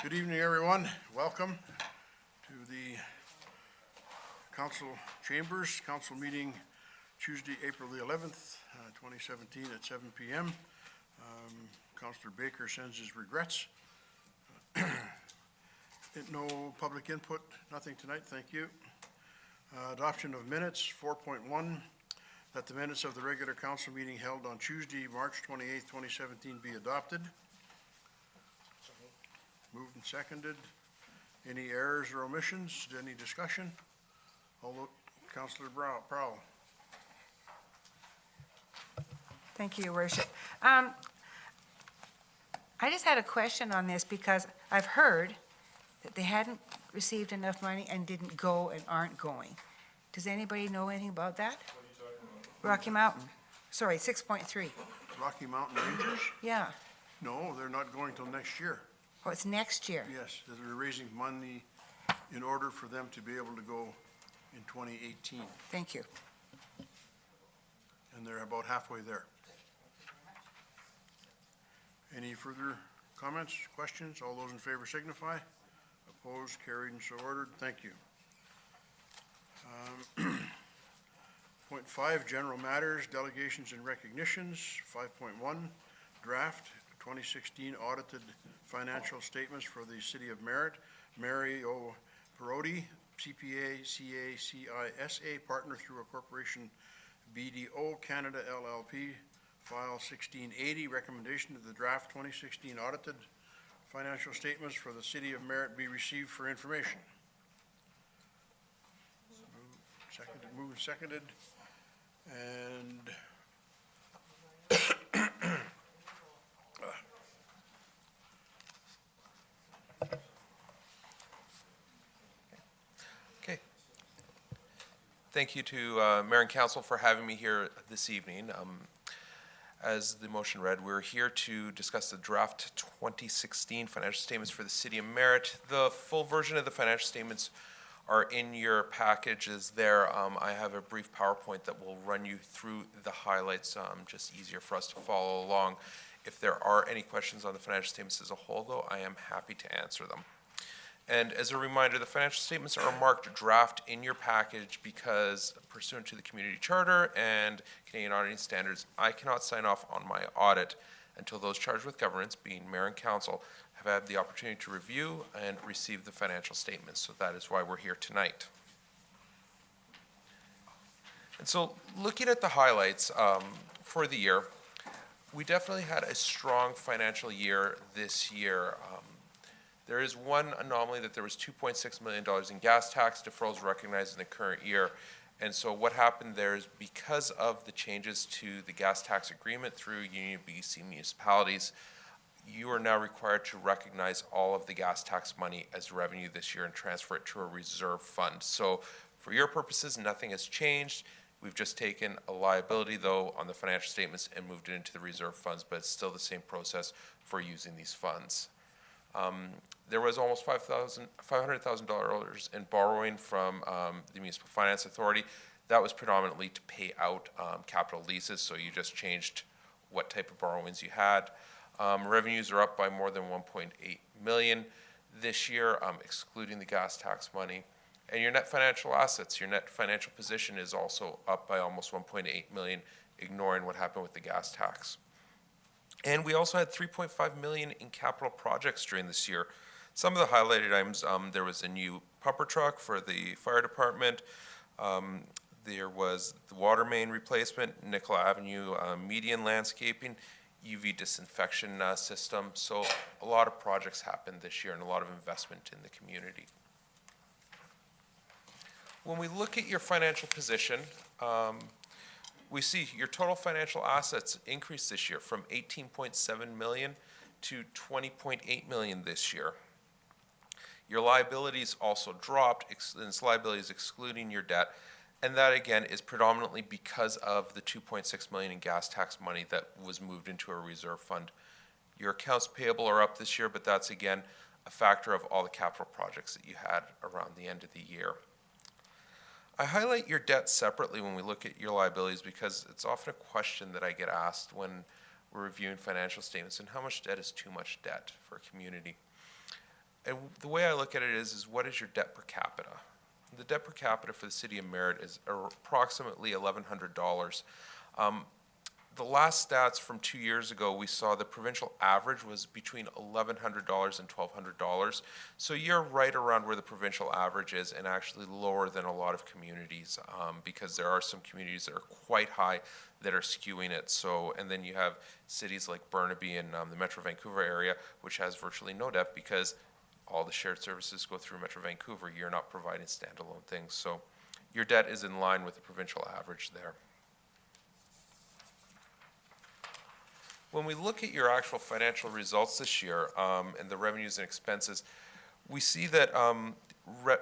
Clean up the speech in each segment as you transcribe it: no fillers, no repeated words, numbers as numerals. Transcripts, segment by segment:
Good evening, everyone. Welcome to the Council Chambers Council meeting Tuesday, April the 11th, 2017 at 7 p.m. Councillor Baker sends his regrets. No public input, nothing tonight, thank you. Adoption of minutes, 4.1, that the minutes of the regular council meeting held on Tuesday, March 28th, 2017 be adopted. Moved and seconded. Any errors or omissions? Any discussion? Councillor Prowl. Thank you, Your Worship. I just had a question on this because I've heard that they hadn't received enough money and didn't go and aren't going. Does anybody know anything about that? What are you talking about? Rocky Mountain. Sorry, 6.3. Rocky Mountain Rangers? Yeah. No, they're not going till next year. Oh, it's next year. Yes, they're raising money in order for them to be able to go in 2018. Thank you. And they're about halfway there. Any further comments, questions? All those in favor signify. Opposed, carried, and so ordered. Thank you. Point 5, general matters, delegations and recognitions. 5.1, draft 2016 audited financial statements for the City of Merritt. Mary O. Perotti, CPA, CA, CISA, partner through a corporation, BDO Canada LLP, file 1680, recommendation that the draft 2016 audited financial statements for the City of Merritt be received for information. Moved and seconded. And Okay. Thank you to Mayor and Council for having me here this evening. As the motion read, we're here to discuss the draft 2016 financial statements for the City of Merritt. The full version of the financial statements are in your packages there. I have a brief PowerPoint that will run you through the highlights, just easier for us to follow along. If there are any questions on the financial statements as a whole, though, I am happy to answer them. And as a reminder, the financial statements are marked draft in your package because, pursuant to the Community Charter and Canadian auditing standards, I cannot sign off on my audit until those charged with governance, being Mayor and Council, have had the opportunity to review and receive the financial statements. So that is why we're here tonight. And so looking at the highlights for the year, we definitely had a strong financial year this year. There is one anomaly that there was $2.6 million in gas tax deferrals recognized in the current year. And so what happened there is because of the changes to the gas tax agreement through Union BC municipalities, you are now required to recognize all of the gas tax money as revenue this year and transfer it to a reserve fund. So for your purposes, nothing has changed. We've just taken a liability, though, on the financial statements and moved it into the reserve funds, but it's still the same process for using these funds. There was almost $500,000 in borrowing from the Municipal Finance Authority. That was predominantly to pay out capital leases, so you just changed what type of borrowings you had. Revenues are up by more than $1.8 million this year, excluding the gas tax money. And your net financial assets, your net financial position is also up by almost $1.8 million, ignoring what happened with the gas tax. And we also had $3.5 million in capital projects during this year. Some of the highlighted items, there was a new pumper truck for the fire department. There was the water main replacement, Nicola Avenue median landscaping, UV disinfection system. So a lot of projects happened this year and a lot of investment in the community. When we look at your financial position, we see your total financial assets increased this year from $18.7 million to $20.8 million this year. Your liabilities also dropped, and it's liabilities excluding your debt, and that again is predominantly because of the $2.6 million in gas tax money that was moved into a reserve fund. Your accounts payable are up this year, but that's again a factor of all the capital projects that you had around the end of the year. I highlight your debt separately when we look at your liabilities because it's often a question that I get asked when we're reviewing financial statements, and how much debt is too much debt for a community. And the way I look at it is what is your debt per capita? The debt per capita for the city of Merritt is approximately $1,100. The last stats from 2 years ago, we saw the provincial average was between $1,100 and $1,200. So you're right around where the provincial average is, and actually lower than a lot of communities, because there are some communities that are quite high that are skewing it. So, and then you have cities like Burnaby and the Metro Vancouver area, which has virtually no debt because all the shared services go through Metro Vancouver. You're not providing standalone things. So your debt is in line with the provincial average there. When we look at your actual financial results this year, and the revenues and expenses, we see that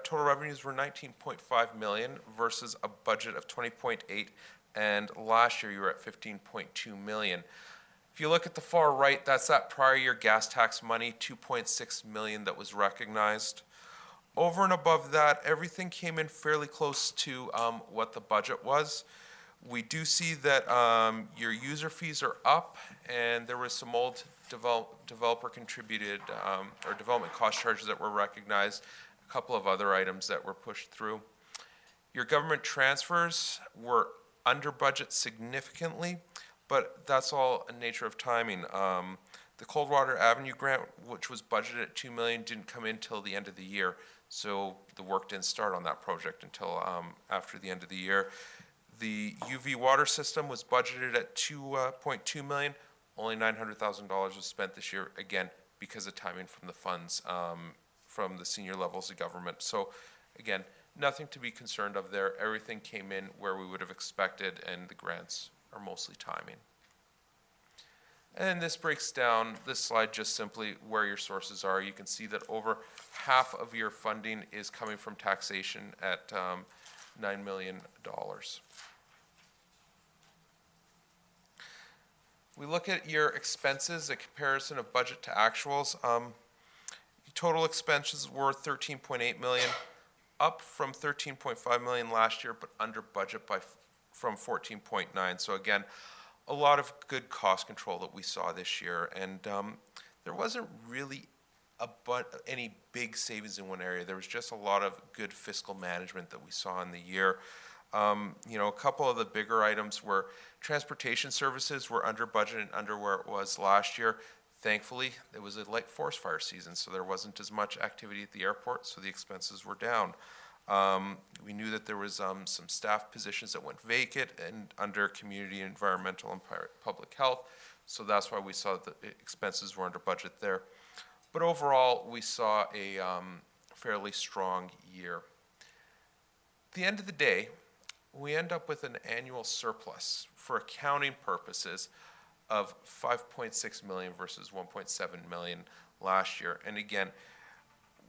total revenues were 19.5 million versus a budget of 20.8, and last year you were at 15.2 million. If you look at the far right, that's that prior year gas tax money, 2.6 million that was recognized. Over and above that, everything came in fairly close to what the budget was. We do see that your user fees are up, and there was some old developer contributed or development cost charges that were recognized, a couple of other items that were pushed through. Your government transfers were under budget significantly, but that's all a nature of timing. The Coldwater Avenue grant, which was budgeted at $2 million, didn't come in till the end of the year, so the work didn't start on that project until after the end of the year. The UV water system was budgeted at $2.2 million. Only $900,000 was spent this year, again, because of timing from the funds from the senior levels of government. So, again, nothing to be concerned of there. Everything came in where we would have expected, and the grants are mostly timing. And this breaks down this slide just simply where your sources are. You can see that over half of your funding is coming from taxation at $9 million. We look at your expenses, a comparison of budget to actuals. Total expenses were $13.8 million, up from $13.5 million last year, but under budget from $14.9. So again, a lot of good cost control that we saw this year, and there wasn't really any big savings in one area. There was just a lot of good fiscal management that we saw in the year. A couple of the bigger items were transportation services were under budget and under where it was last year. Thankfully, it was a light forest fire season, so there wasn't as much activity at the airport, so the expenses were down. We knew that there was some staff positions that went vacant and under community, environmental, and public health, so that's why we saw the expenses were under budget there. But overall, we saw a fairly strong year. At the end of the day, we end up with an annual surplus for accounting purposes of $5.6 million versus $1.7 million last year. And again,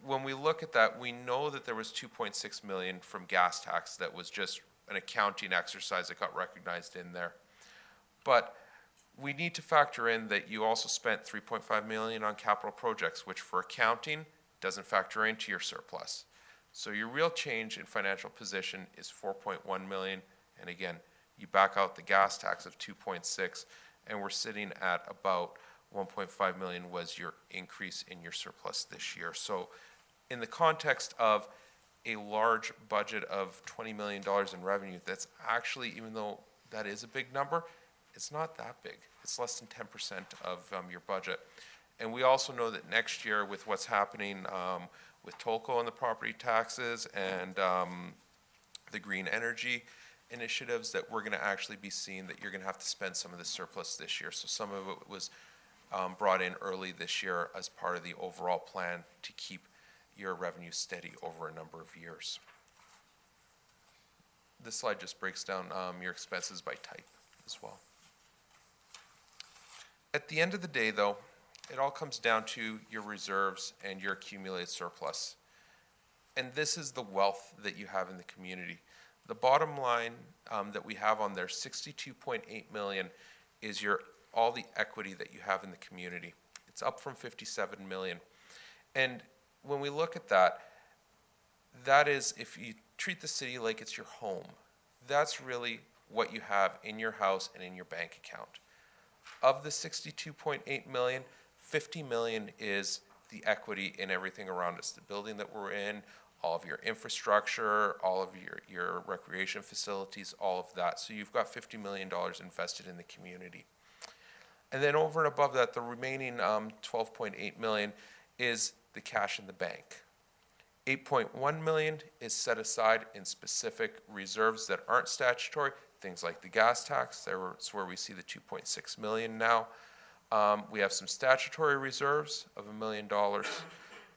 when we look at that, we know that there was $2.6 million from gas tax that was just an accounting exercise that got recognized in there. But we need to factor in that you also spent $3.5 million on capital projects, which for accounting doesn't factor into your surplus. So your real change in financial position is $4.1 million, and again, you back out the gas tax of 2.6, and we're sitting at about 1.5 million was your increase in your surplus this year. So in the context of a large budget of $20 million in revenue, that's actually, even though that is a big number, it's not that big. It's less than 10% of your budget. And we also know that next year, with what's happening with Tolko and the property taxes and the green energy initiatives, that we're going to actually be seeing that you're going to have to spend some of the surplus this year. So some of it was brought in early this year as part of the overall plan to keep your revenue steady over a number of years. This slide just breaks down your expenses by type as well. At the end of the day, though, it all comes down to your reserves and your accumulated surplus. And this is the wealth that you have in the community. The bottom line that we have on there, 62.8 million, is all the equity that you have in the community. It's up from 57 million. And when we look at that, that is, if you treat the city like it's your home, that's really what you have in your house and in your bank account. Of the 62.8 million, 50 million is the equity in everything around us, the building that we're in, all of your infrastructure, all of your recreation facilities, all of that. So you've got $50 million invested in the community. And then over and above that, the remaining $12.8 million is the cash in the bank. $8.1 million is set aside in specific reserves that aren't statutory, things like the gas tax. That's where we see the $2.6 million now. We have some statutory reserves of $1 million,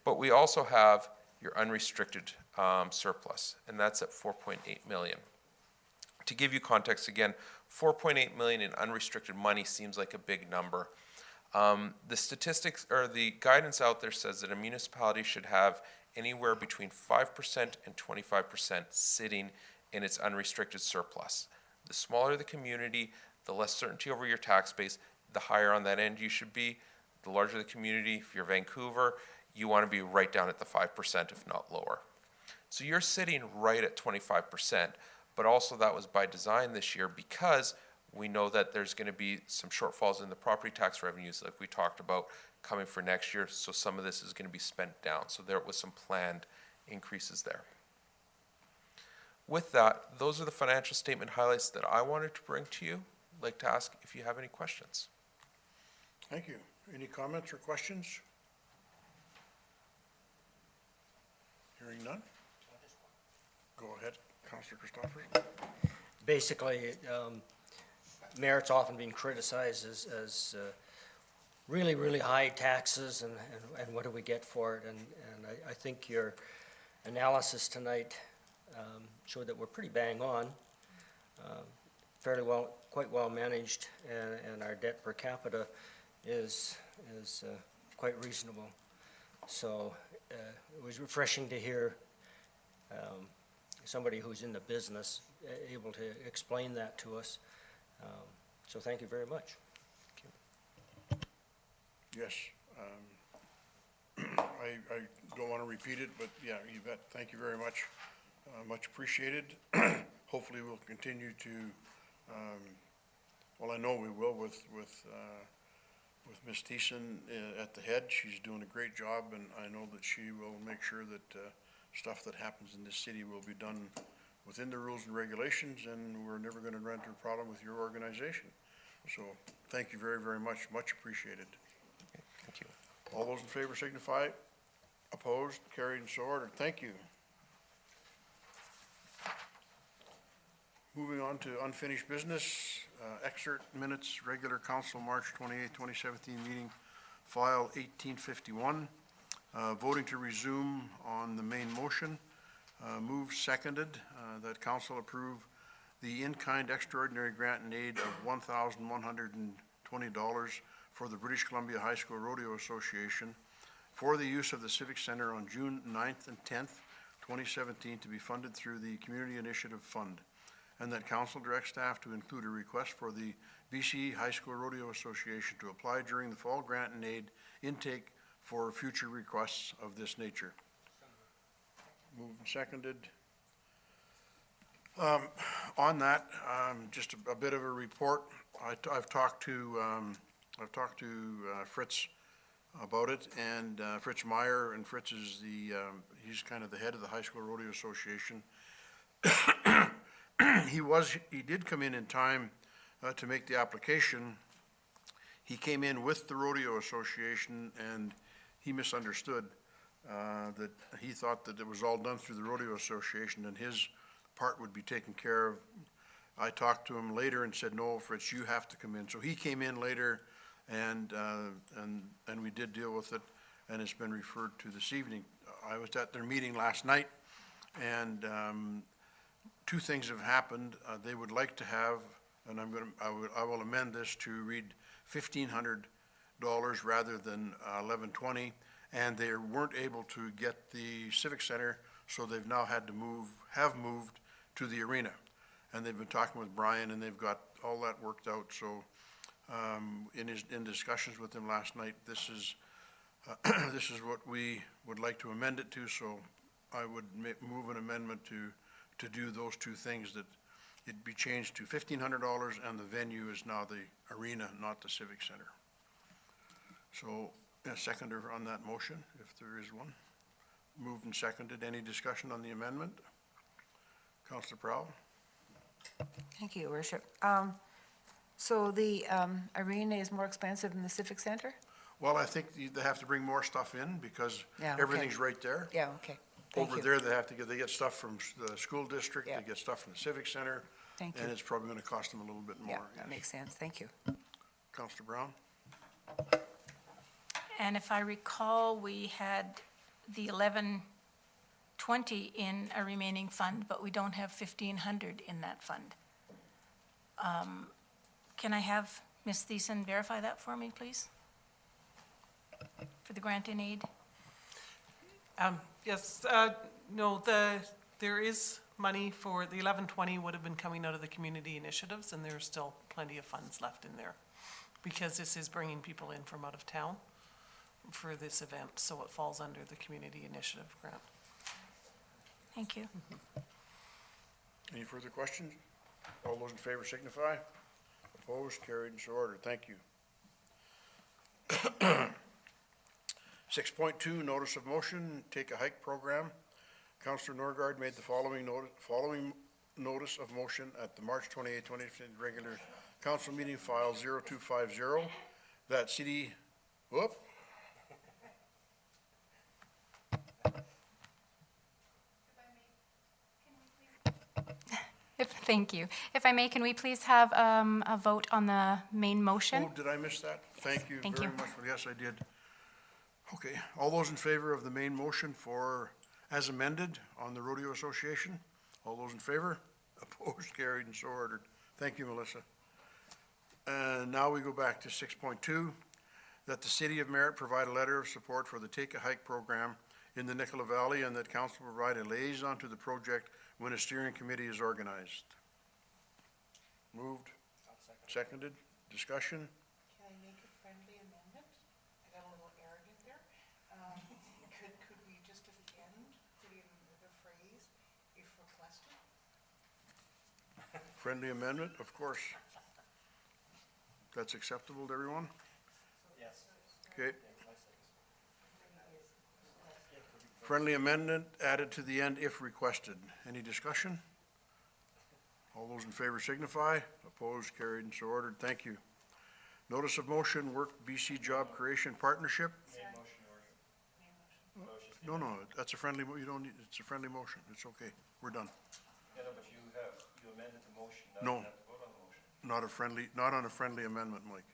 but we also have your unrestricted surplus, and that's at $4.8 million. To give you context again, $4.8 million in unrestricted money seems like a big number. The statistics or the guidance out there says that a municipality should have anywhere between 5% and 25% sitting in its unrestricted surplus. The smaller the community, the less certainty over your tax base, the higher on that end you should be. The larger the community, if you're Vancouver, you want to be right down at the 5%, if not lower. So you're sitting right at 25%, but also that was by design this year because we know that there's going to be some shortfalls in the property tax revenues like we talked about coming for next year, so some of this is going to be spent down. So there was some planned increases there. With that, those are the financial statement highlights that I wanted to bring to you. I'd like to ask if you have any questions. Thank you. Any comments or questions? Hearing none? Go ahead, Councillor Christoffers. Basically, Merit's often been criticized as really, really high taxes and what do we get for it? And I think your analysis tonight showed that we're pretty bang on, fairly well, quite well managed, and our debt per capita is quite reasonable. So it was refreshing to hear somebody who's in the business able to explain that to us. So thank you very much. Yes. I don't want to repeat it, but yeah, you bet. Thank you very much. Much appreciated. Hopefully we'll continue to, well, I know we will with Ms. Thiessen at the head. She's doing a great job, and I know that she will make sure that stuff that happens in this city will be done within the rules and regulations, and we're never going to run into a problem with your organization. So thank you very, very much. Much appreciated. Okay, thank you. All those in favor signify. Opposed, carried, and so ordered. Thank you. Moving on to unfinished business, excerpt minutes, regular council March 28, 2017 meeting, file 1851. Voting to resume on the main motion. Moved, seconded, that council approve the in-kind extraordinary grant and aid of $1,120 for the British Columbia High School Rodeo Association for the use of the Civic Center on June 9th and 10th, 2017 to be funded through the Community Initiative Fund. And that council directs staff to include a request for the BC High School Rodeo Association to apply during the fall grant and aid intake for future requests of this nature. Moved and seconded. On that, just a bit of a report. I've talked to Fritz about it, and Fritz Meyer, and Fritz is he's kind of the head of the High School Rodeo Association. He did come in time to make the application. He came in with the Rodeo Association, and he misunderstood that he thought that it was all done through the Rodeo Association and his part would be taken care of. I talked to him later and said, no, Fritz, you have to come in. So he came in later, and we did deal with it, and it's been referred to this evening. I was at their meeting last night, and two things have happened. They would like to have, and I will amend this to read $1,500 rather than $1,120, and they weren't able to get the Civic Center, so they've now had to have moved to the arena. And they've been talking with Brian, and they've got all that worked out. So in discussions with him last night, this is what we would like to amend it to. So I would move an amendment to do those two things, that it be changed to $1,500, and the venue is now the arena, not the Civic Center. So A seconder on that motion, if there is one. Moved and seconded. Any discussion on the amendment? Councillor Prowl? Thank you, Your Worship. So the arena is more expensive than the Civic Center? Well, I think they have to bring more stuff in because Yeah, okay. everything's right there. Yeah, okay. Thank Over you. there, they get stuff from the school district, Yeah. they get stuff from the civic center, Thank and you. it's probably gonna cost them a little bit more. Yeah, that makes sense. Thank you. Councillor Brown? And if I recall, we had the 1120 in a remaining fund, but we don't have 1,500 in that fund. Can I have Ms. Thiessen verify that for me, please? For the grant in aid? Yes, no, there is money for, the 1120 would have been coming out of the community initiatives, and there's still plenty of funds left in there, because this is bringing people in from out of town for this event, so it falls under the community initiative grant. Thank you. Any further questions? All those in favor signify. Opposed, carried, and so ordered. Thank you. 6.2, notice of motion, take a hike program. Councillor Norgard made the following notice of motion at the March 28, 2015 regular council meeting, file 0250, that city, whoop, Thank you. If I may, can we please have a vote on the main motion? oh, did I miss that? Thank you Thank very you. much. Yes, I did. Okay, all those in favor of the main motion for, as amended on the Rodeo Association? All those in favor? Opposed, carried, and so ordered. Thank you, Melissa. And now we go back to 6.2, that the City of Merritt provide a letter of support for the Take a Hike program in the Nicola Valley, and that council provide a liaison to the project when a steering committee is organized. Moved, seconded, discussion? Can I make a friendly amendment? I got a little arrogant there. Could we just at the end put in the phrase, if requested? Friendly amendment, of course. That's acceptable to everyone? Yes. Okay. Friendly amendment added to the end if requested. Any discussion? All those in favor signify. Opposed, carried, and so ordered. Thank you. Notice of motion, Work BC Job Creation Partnership. No, that's a friendly, you don't need, it's a friendly motion. It's okay. We're done. Yeah, no, but you amended the motion. No. Not on a friendly amendment, Mike.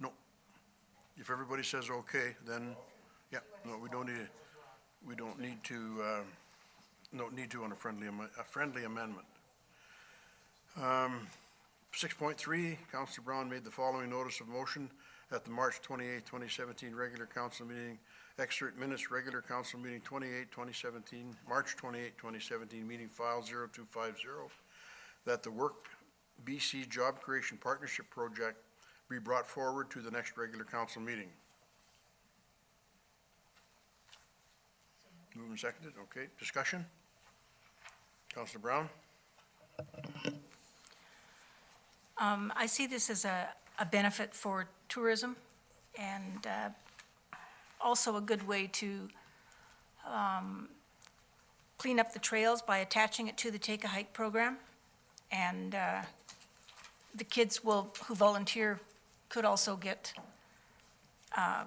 No. If everybody says okay, then, yeah, no, we don't need to on a friendly amendment. 6.3, Councillor Brown made the following notice of motion at the March 28, 2017 regular council meeting, excerpt minutes, regular council meeting 2017, March 28, 2017, meeting file 0250, that the Work BC Job Creation Partnership Project be brought forward to the next regular council meeting. Moved and seconded, okay. Discussion? Councillor Brown? I see this as a benefit for tourism and also a good way to clean up the trails by attaching it to the Take a Hike program. And the kids who volunteer could also get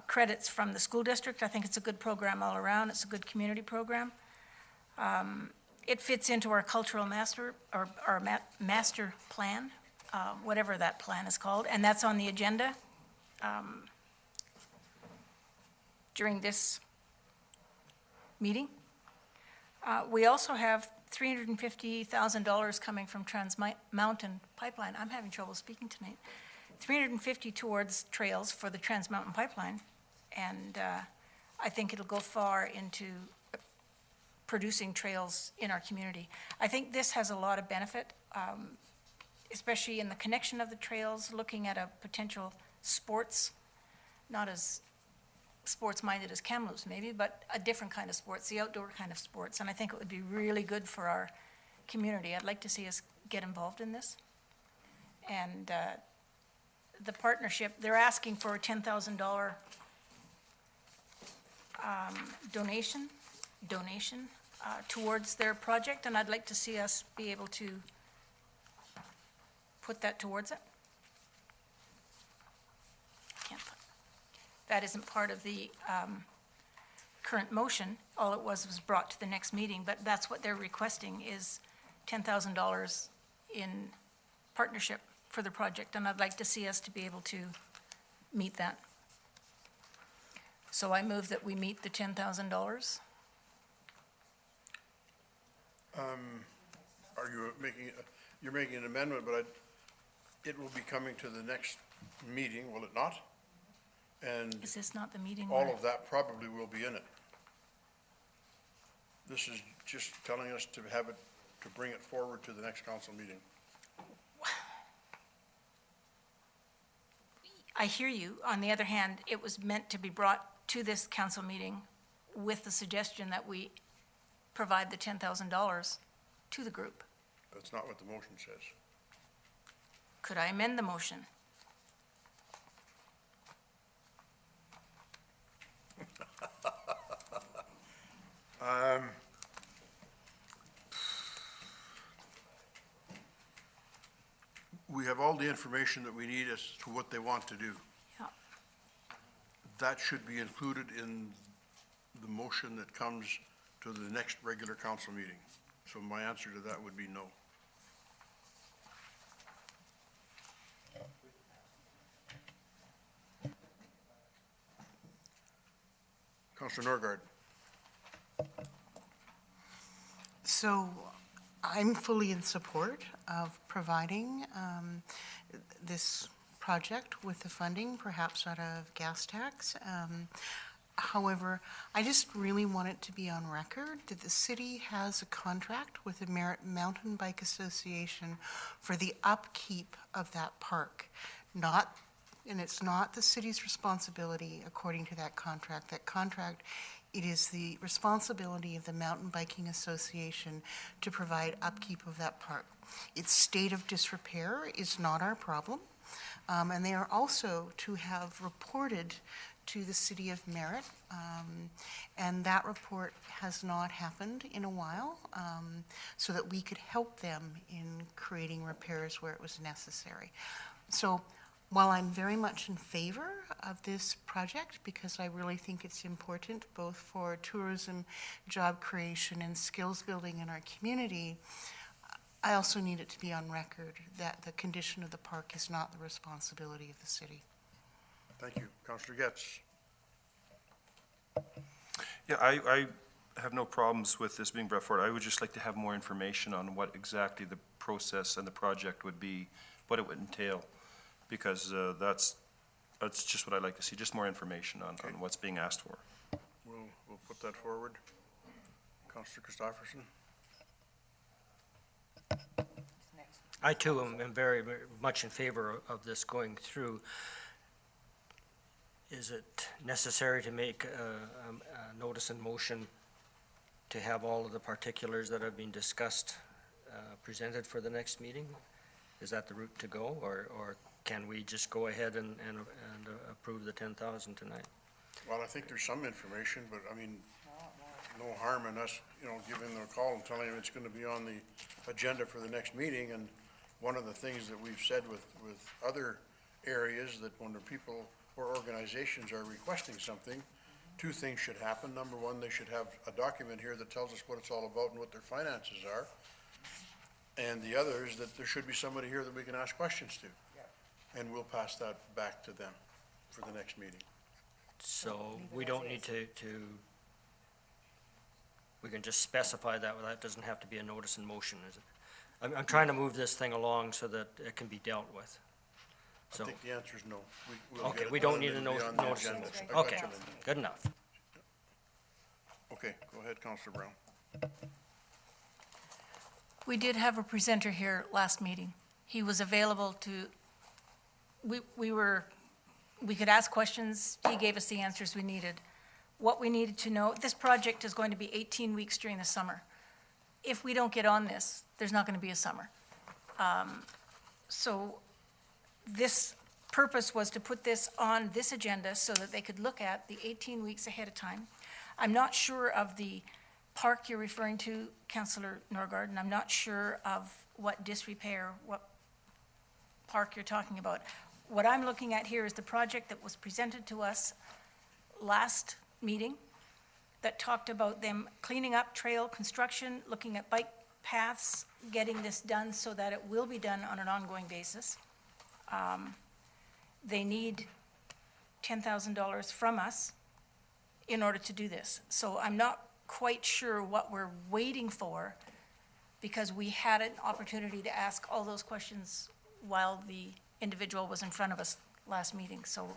credits from the school district. I think it's a good program all around. It's a good community program. It fits into our cultural master, or our master plan, whatever that plan is called, and that's on the agenda during this meeting. We also have $350,000 coming from Trans Mountain Pipeline. I'm having trouble speaking tonight. 350 towards trails for the Trans Mountain Pipeline, and I think it'll go far into producing trails in our community. I think this has a lot of benefit, especially in the connection of the trails, looking at a potential sports, not as sports-minded as Kamloops maybe, but a different kind of sports, the outdoor kind of sports, and I think it would be really good for our community. I'd like to see us get involved in this. And the partnership, they're asking for a $10,000 donation towards their project, and I'd like to see us be able to put that towards it. Can't put- That isn't part of the current motion. All it was brought to the next meeting, but that's what they're requesting is $10,000 in partnership for the project, and I'd like to see us to be able to meet that. So I move that we meet the $10,000. Are you making, you're making an amendment, but it will be coming to the next meeting, will it not? And Is this not the meeting? all where- of that probably will be in it. This is just telling us to have it, to bring it forward to the next council meeting. I hear you. On the other hand, it was meant to be brought to this council meeting with the suggestion that we provide the $10,000 to the group. That's not what the motion says. Could I amend the motion? We have all the information that we need as to what they want to do. Yeah. That should be included in the motion that comes to the next regular council meeting. So my answer to that would be no. Councillor Norgard. So I'm fully in support of providing this project with the funding, perhaps out of gas tax. However, I just really want it to be on record that the city has a contract with the Merritt Mountain Bike Association for the upkeep of that park. And it's not the city's responsibility according to that contract. That contract, it is the responsibility of the Mountain Biking Association to provide upkeep of that park. Its state of disrepair is not our problem. And they are also to have reported to the city of Merritt, and that report has not happened in a while, so that we could help them in creating repairs where it was necessary. So while I'm very much in favor of this project, because I really think it's important both for tourism, job creation, and skills building in our community, I also need it to be on record that the condition of the park is not the responsibility of the city. Thank you. Councillor Getz. Yeah, I have no problems with this being brought forward. I would just like to have more information on what exactly the process and the project would be, what it would entail, because that's just what I'd like to see, just more information on what's being asked for. We'll put that forward. Councillor Christopherson. I too am very, very much in favor of this going through. Is it necessary to make a notice in motion to have all of the particulars that have been discussed presented for the next meeting? Is that the route to go, or can we just go ahead and approve the 10,000 tonight? Well, I think there's some information, but I mean, no harm in us, giving them a call and telling them it's going to be on the agenda for the next meeting. And one of the things that we've said with other areas, that when the people or organizations are requesting something, two things should happen. Number one, they should have a document here that tells us what it's all about and what their finances are. And the other is that there should be somebody here that we can ask questions to. And we'll pass that back to them for the next meeting. So we don't need to, we can just specify that, that doesn't have to be a notice in motion, is it? I'm trying to move this thing along so that it can be dealt with. I So, think the answer is no. We'll okay, get it we don't done need and a it'll be on the notice in agenda. motion. I got Okay, you, Linda. good enough. Okay, go ahead, Councillor Brown. We did have a presenter here last meeting. He was available to, we could ask questions, he gave us the answers we needed. What we needed to know, this project is going to be 18 weeks during the summer. If we don't get on this, there's not going to be a summer. So this purpose was to put this on this agenda so that they could look at the 18 weeks ahead of time. I'm not sure of the park you're referring to, Councillor Norgard, and I'm not sure of what disrepair, what park you're talking about. What I'm looking at here is the project that was presented to us last meeting that talked about them cleaning up trail construction, looking at bike paths, getting this done so that it will be done on an ongoing basis. They need $10,000 from us in order to do this. So I'm not quite sure what we're waiting for, because we had an opportunity to ask all those questions while the individual was in front of us last meeting. So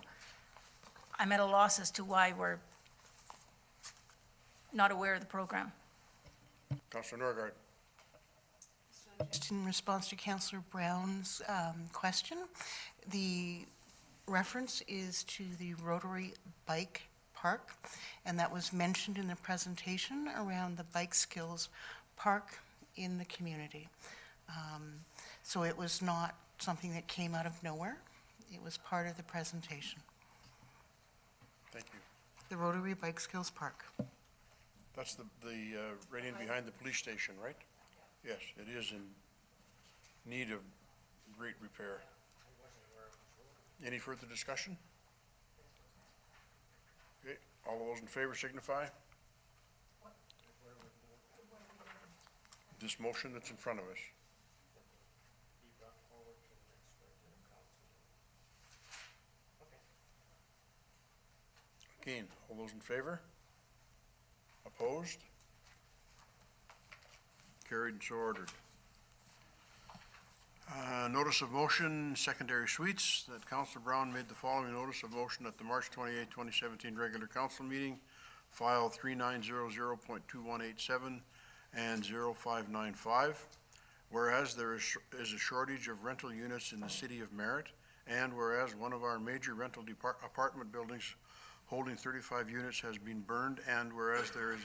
I'm at a loss as to why we're not aware of the program. Councillor Norgard. Just in response to Councillor Brown's question, the reference is to the Rotary Bike Park, and that was mentioned in the presentation around the bike skills park in the community. So it was not something that came out of nowhere. It was part of the presentation. Thank you. The Rotary Bike Skills Park. That's the right in behind the police station, right? Yes, it is in need of great repair. Any further discussion? Okay, all those in favor signify. This motion that's in front of us. Again, all those in favor? Opposed? Carried and so ordered. Notice of motion, secondary suites, that Councillor Brown made the following notice of motion at the March 28, 2017 regular council meeting, file 3900.2187 and 0595. Whereas there is a shortage of rental units in the city of Merritt, and whereas one of our major rental apartment buildings holding 35 units has been burned, and whereas there is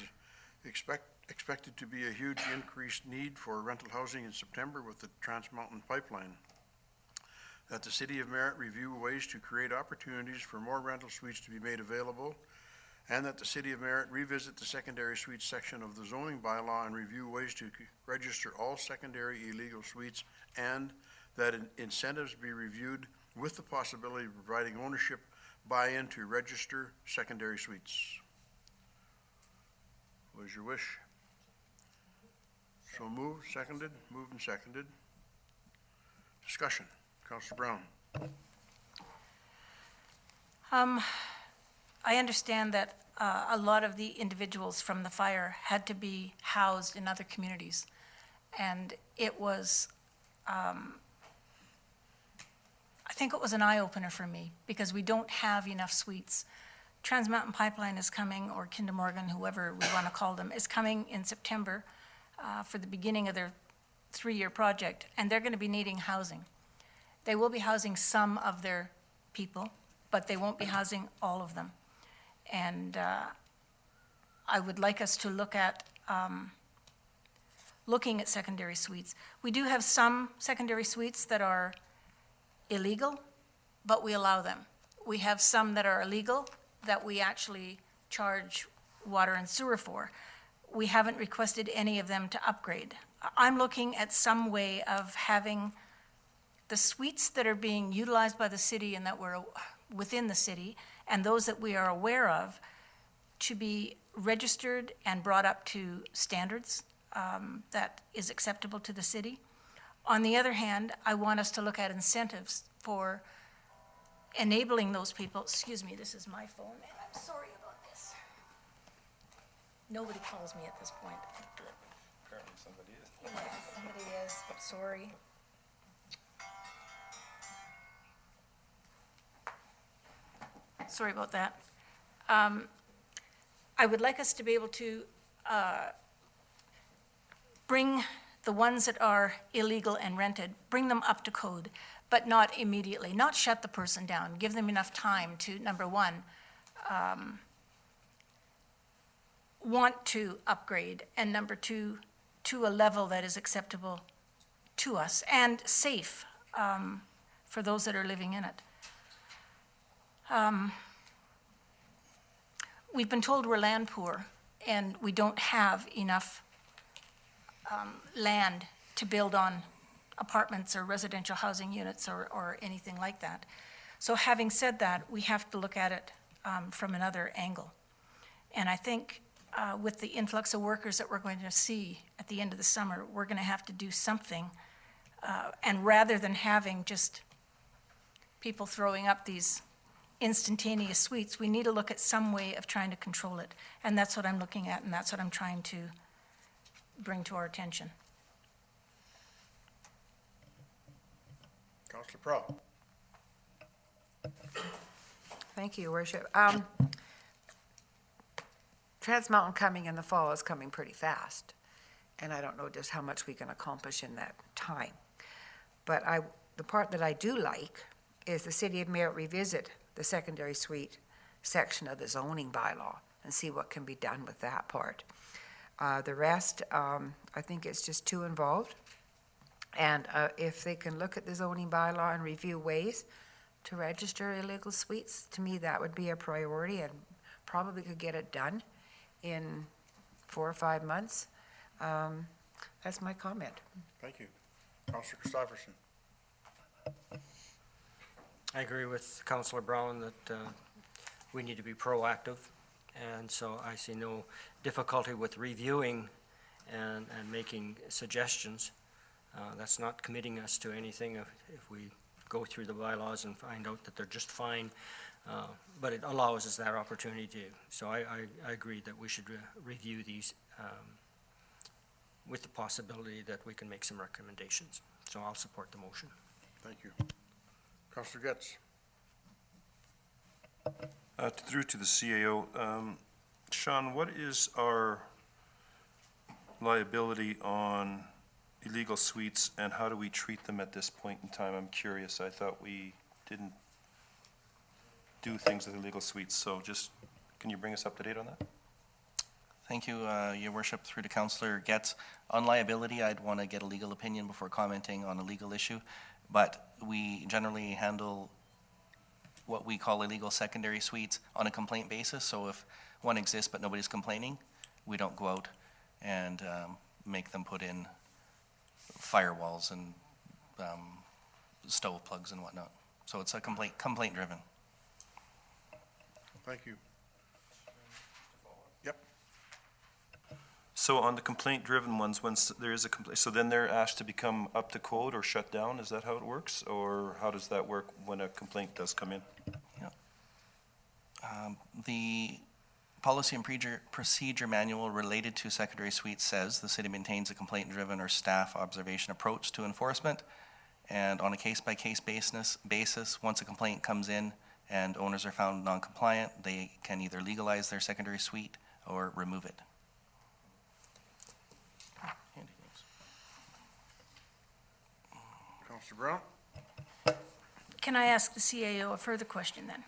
expected to be a huge increased need for rental housing in September with the Trans Mountain Pipeline, that the City of Merritt review ways to create opportunities for more rental suites to be made available, and that the City of Merritt revisit the secondary suites section of the zoning bylaw and review ways to register all secondary illegal suites, and that incentives be reviewed with the possibility of providing ownership buy-in to register secondary suites. What is your wish? So moved, seconded, moved and seconded. Discussion. Councillor Brown. I understand that a lot of the individuals from the fire had to be housed in other communities. And it was, I think it was an eye-opener for me, because we don't have enough suites. Trans Mountain Pipeline is coming, or Kinder Morgan, whoever we want to call them, is coming in September for the beginning of their 3-year project, and they're going to be needing housing. They will be housing some of their people, but they won't be housing all of them. And I would like us to look at looking at secondary suites. We do have some secondary suites that are illegal, but we allow them. We have some that are illegal that we actually charge water and sewer for. We haven't requested any of them to upgrade. I'm looking at some way of having the suites that are being utilized by the city and that were within the city, and those that we are aware of, to be registered and brought up to standards that is acceptable to the city. On the other hand, I want us to look at incentives for enabling those people. Excuse me, this is my phone, and I'm sorry about this. Nobody calls me at this point. Apparently somebody is. Somebody is, sorry. Sorry about that. I would like us to be able to bring the ones that are illegal and rented, bring them up to code, but not immediately, not shut the person down, give them enough time to, number one, want to upgrade, and number two, to a level that is acceptable to us and safe for those that are living in it. we've been told we're land poor, and we don't have enough land to build on apartments or residential housing units or anything like that. So having said that, we have to look at it from another angle. And I think with the influx of workers that we're going to see at the end of the summer, we're going to have to do something. And rather than having just people throwing up these instantaneous suites, we need to look at some way of trying to control it. And that's what I'm looking at, and that's what I'm trying to bring to our attention. Councillor Prowl. Thank you, Your Worship. Trans Mountain coming in the fall is coming pretty fast, and I don't know just how much we can accomplish in that time. But the part that I do like is the City of Merritt revisit the secondary suite section of the zoning bylaw and see what can be done with that part. The rest, I think it's just too involved. And if they can look at the zoning bylaw and review ways to register illegal suites, to me, that would be a priority and probably could get it done in 4 or 5 months. That's my comment. Thank you. Councillor Christopherson. I agree with Councillor Brown that we need to be proactive, and so I see no difficulty with reviewing and making suggestions. That's not committing us to anything if we go through the bylaws and find out that they're just fine, but it allows us that opportunity to. So I agree that we should review these with the possibility that we can make some recommendations. So I'll support the motion. Thank you. Councillor Getz. Through to the CAO, Sean, what is our liability on illegal suites and how do we treat them at this point in time? I'm curious. I thought we didn't do things with illegal suites, so just, can you bring us up to date on that? Thank you, Your Worship, through to Councillor Getz. On liability, I'd want to get a legal opinion before commenting on a legal issue, but we generally handle what we call illegal secondary suites on a complaint basis. So if one exists but nobody's complaining, we don't go out and make them put in firewalls and stove plugs and whatnot. So it's a complaint driven. Thank you. Yep. So on the complaint-driven ones, once there is a complaint, so then they're asked to become up to code or shut down? Is that how it works? Or how does that work when a complaint does come in? Yeah. The policy and procedure manual related to secondary suites says the city maintains a complaint-driven or staff observation approach to enforcement. And on a case-by-case basis, once a complaint comes in and owners are found non-compliant, they can either legalize their secondary suite or remove it. Councillor Brown. Can I ask the CAO a further question then?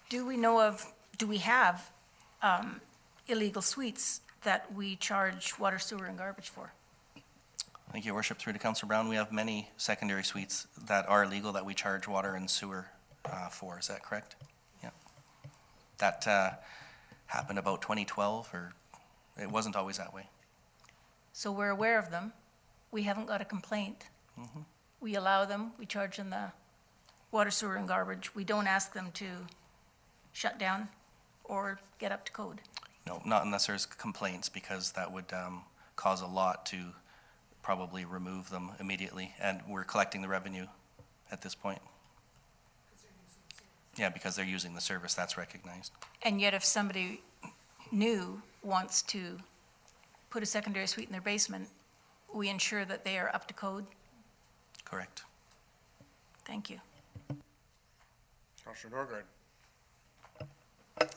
Do we have illegal suites that we charge water, sewer, and garbage for? Thank you, Your Worship. Through to Councillor Brown, we have many secondary suites that are illegal that we charge water and sewer for. Is that correct? Yeah. That happened about 2012, or it wasn't always that way. So we're aware of them. We haven't got a complaint. Mm-hmm. We allow them, we charge them the water, sewer, and garbage. We don't ask them to shut down or get up to code. No, not unless there's complaints, because that would cause a lot to probably remove them immediately, and we're collecting the revenue at this point. Yeah, because they're using the service, that's recognized. And yet if somebody new wants to put a secondary suite in their basement, we ensure that they are up to code? Correct. Thank you. Councillor Norgard.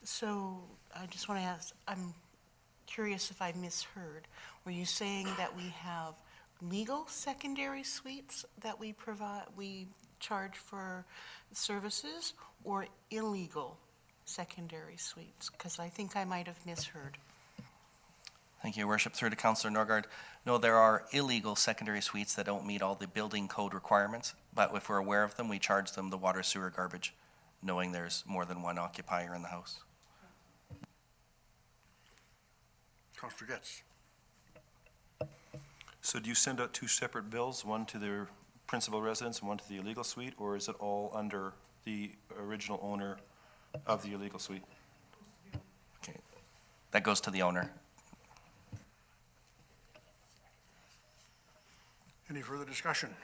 So I just want to ask, I'm curious if I misheard. Were you saying that we have legal secondary suites that we charge for services, or illegal secondary suites? Because I think I might have misheard. Thank you, Your Worship. Through to Councillor Norgard. No, there are illegal secondary suites that don't meet all the building code requirements, but if we're aware of them, we charge them the water, sewer, garbage. knowing there's more than one occupier in the house. Councillor Getz. So do you send out two separate bills, one to the principal residence and one to the illegal suite, or is it all under the original owner of the illegal suite? Okay. That goes to the owner. Any further discussion?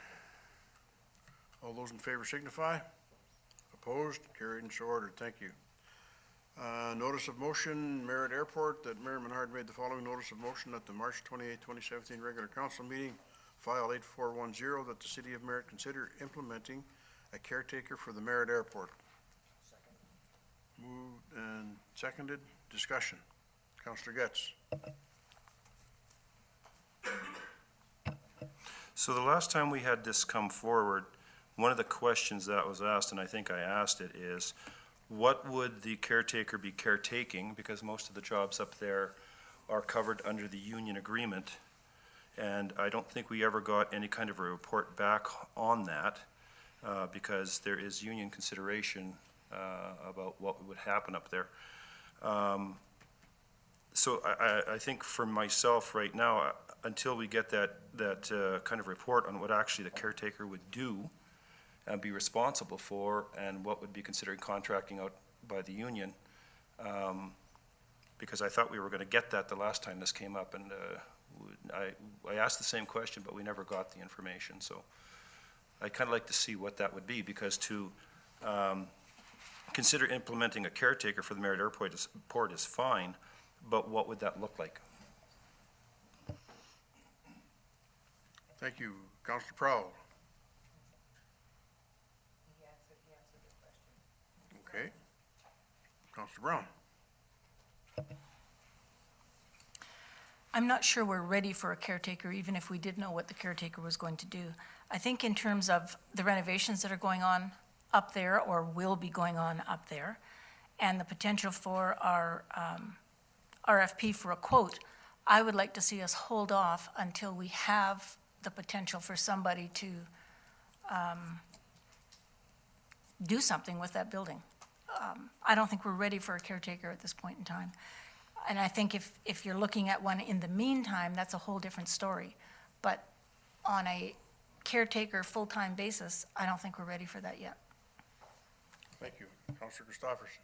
All those in favor signify. Opposed? Carried and so ordered. Thank you. Notice of motion, Merritt Airport, that Mayor Menard made the following notice of motion at the March 28, 2017 regular council meeting, file 8410, that the city of Merritt consider implementing a caretaker for the Merritt Airport. Moved and seconded. Discussion. Councillor Getz. So the last time we had this come forward, one of the questions that was asked, and I think I asked it, is what would the caretaker be caretaking? Because most of the jobs up there are covered under the union agreement. And I don't think we ever got any kind of a report back on that because there is union consideration about what would happen up there. So I think for myself right now, until we get that kind of report on what actually the caretaker would do and be responsible for, and what would be considered contracting out by the union, because I thought we were going to get that the last time this came up, and I asked the same question, but we never got the information. So I'd kind of like to see what that would be, because to consider implementing a caretaker for the Merritt Airport is fine, but what would that look like? Thank you. Councillor Prowl. Okay. Councillor Brown. I'm not sure we're ready for a caretaker, even if we did know what the caretaker was going to do. I think in terms of the renovations that are going on up there, or will be going on up there, and the potential for our RFP for a quote, I would like to see us hold off until we have the potential for somebody to do something with that building. I don't think we're ready for a caretaker at this point in time. And I think if you're looking at one in the meantime, that's a whole different story. But on a caretaker full-time basis, I don't think we're ready for that yet. Thank you. Councillor Christopherson.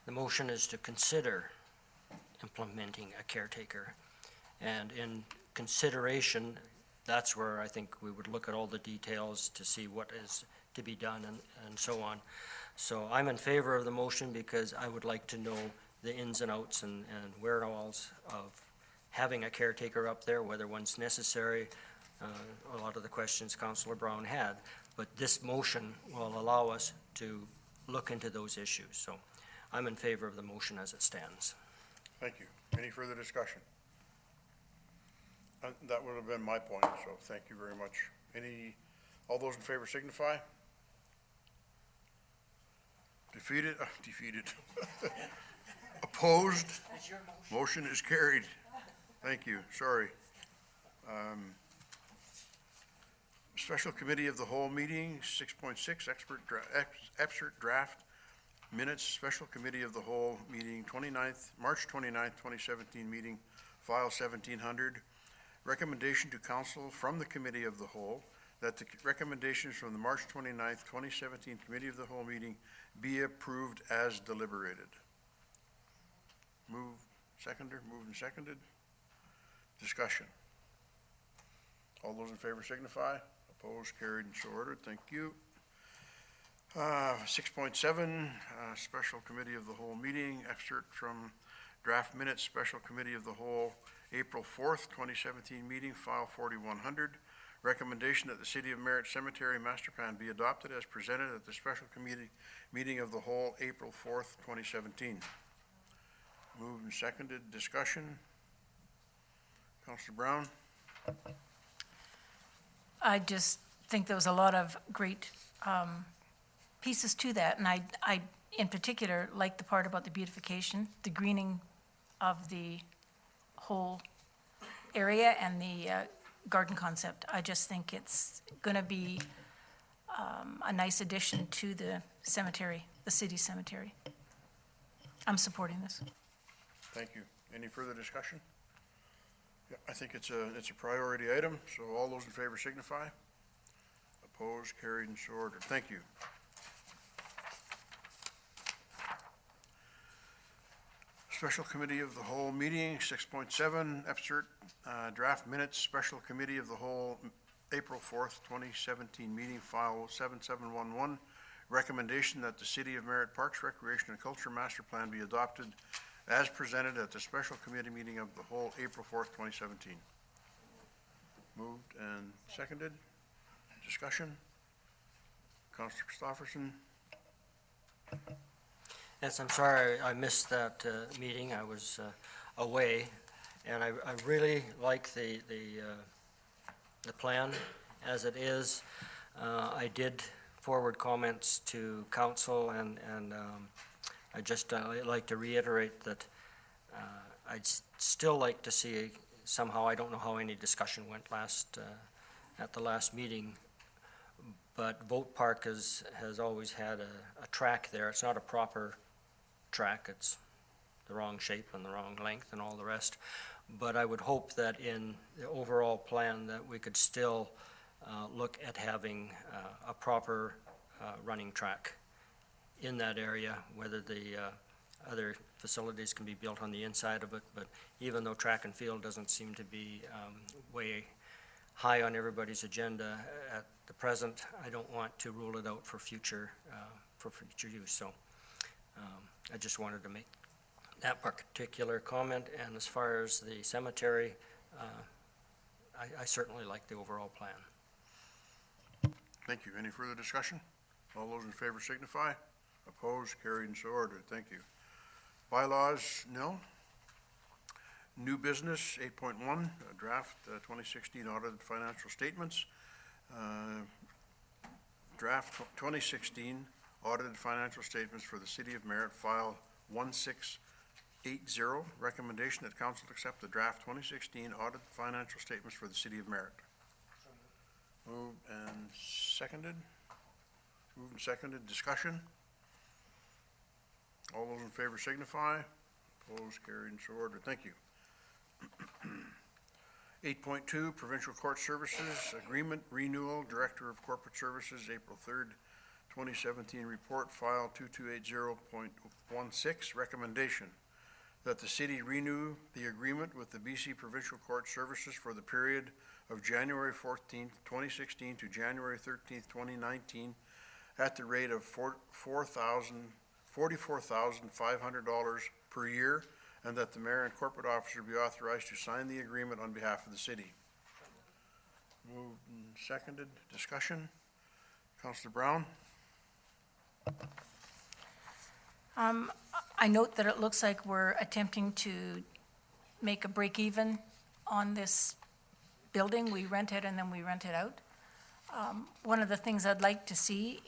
The motion is to consider implementing a caretaker. And in consideration, that's where I think we would look at all the details to see what is to be done and so on. So I'm in favor of the motion because I would like to know the ins and outs and whereabouts of having a caretaker up there, whether one's necessary, a lot of the questions Councillor Brown had. But this motion will allow us to look into those issues. So I'm in favor of the motion as it stands. Thank you. Any further discussion? That would have been my point, so thank you very much. All those in favor signify. Defeated? Defeated. Opposed? Motion is carried. Thank you. Sorry. Special Committee of the Whole meeting, 6.6, excerpt draft minutes, Special Committee of the Whole meeting, March 29th, 2017 meeting, file 1700. Recommendation to council from the Committee of the Whole that the recommendations from the March 29th, 2017 Committee of the Whole meeting be approved as deliberated. Moved and seconded. Discussion. All those in favor signify. Opposed, carried, and so ordered. Thank you. 6.7, Special Committee of the Whole meeting, excerpt from draft minutes, Special Committee of the Whole, April 4th, 2017 meeting, file 4100. Recommendation that the City of Merritt Cemetery Master Plan be adopted as presented at the Special Committee Meeting of the Whole, April 4th, 2017. Moved and seconded. Discussion. Councillor Brown. I just think there was a lot of great pieces to that, and I in particular like the part about the beautification, the greening of the whole area and the garden concept. I just think it's going to be a nice addition to the cemetery, the city cemetery. I'm supporting this. Thank you. Any further discussion? Yeah, I think it's a priority item, so all those in favor signify. Opposed, carried, and so ordered. Thank you. Special Committee of the Whole meeting, 6.7, FCERT, draft minutes, Special Committee of the Whole, April 4th, 2017 meeting, file 7711. Recommendation that the City of Merritt Parks, Recreation, and Culture Master Plan be adopted as presented at the Special Committee meeting of the Whole, April 4th, 2017. Moved and seconded. Discussion? Councilor Christopherson? Yes, I'm sorry I missed that meeting. I was away, and I really like the plan as it is. I did forward comments to council, and I just like to reiterate that I'd still like to see somehow, I don't know how any discussion went at the last meeting, but Boat Park has always had a track there. It's not a proper track, it's the wrong shape and the wrong length and all the rest. But I would hope that in the overall plan that we could still look at having a proper running track in that area, whether the other facilities can be built on the inside of it. But even though track and field doesn't seem to be way high on everybody's agenda at the present, I don't want to rule it out for future use. So I just wanted to make that particular comment. And as far as the cemetery, I certainly like the overall plan. Thank you. Any further discussion? All those in favor signify. Opposed, carried, and so ordered. Thank you. Bylaws, nil. New business, 8.1, draft 2016 audited financial statements. Draft 2016 audited financial statements for the City of Merritt, file 1680. Recommendation that council accept the draft 2016 audited financial statements for the City of Merritt. Moved and seconded. Moved and seconded. Discussion? All those in favor signify. Opposed, carried, and so ordered. Thank you. 8.2, Provincial Court Services Agreement Renewal, Director of Corporate Services, April 3rd, 2017 report, file 2280.16. Recommendation that the city renew the agreement with the BC Provincial Court Services for the period of January 14th, 2016 to January 13th, 2019 at the rate of $44,500 per year, and that the mayor and corporate officer be authorized to sign the agreement on behalf of the city. Moved and seconded. Discussion? Councilor Brown? I note that it looks like we're attempting to make a break even on this building. We rent it and then we rent it out. One of the things I'd like to see,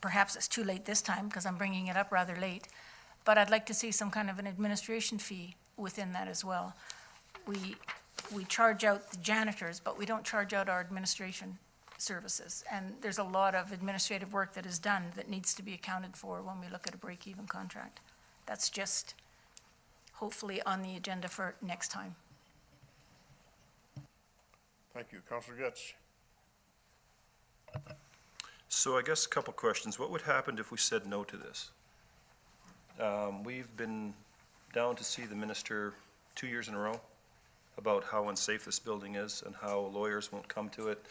perhaps it's too late this time because I'm bringing it up rather late, but I'd like to see some kind of an administration fee within that as well. We charge out the janitors, but we don't charge out our administration services. And there's a lot of administrative work that is done that needs to be accounted for when we look at a break-even contract. That's just hopefully on the agenda for next time. Thank you. Councilor Getz? So I guess a couple questions. What would happen if we said no to this? We've been down to see the minister 2 years in a row about how unsafe this building is and how lawyers won't come to it,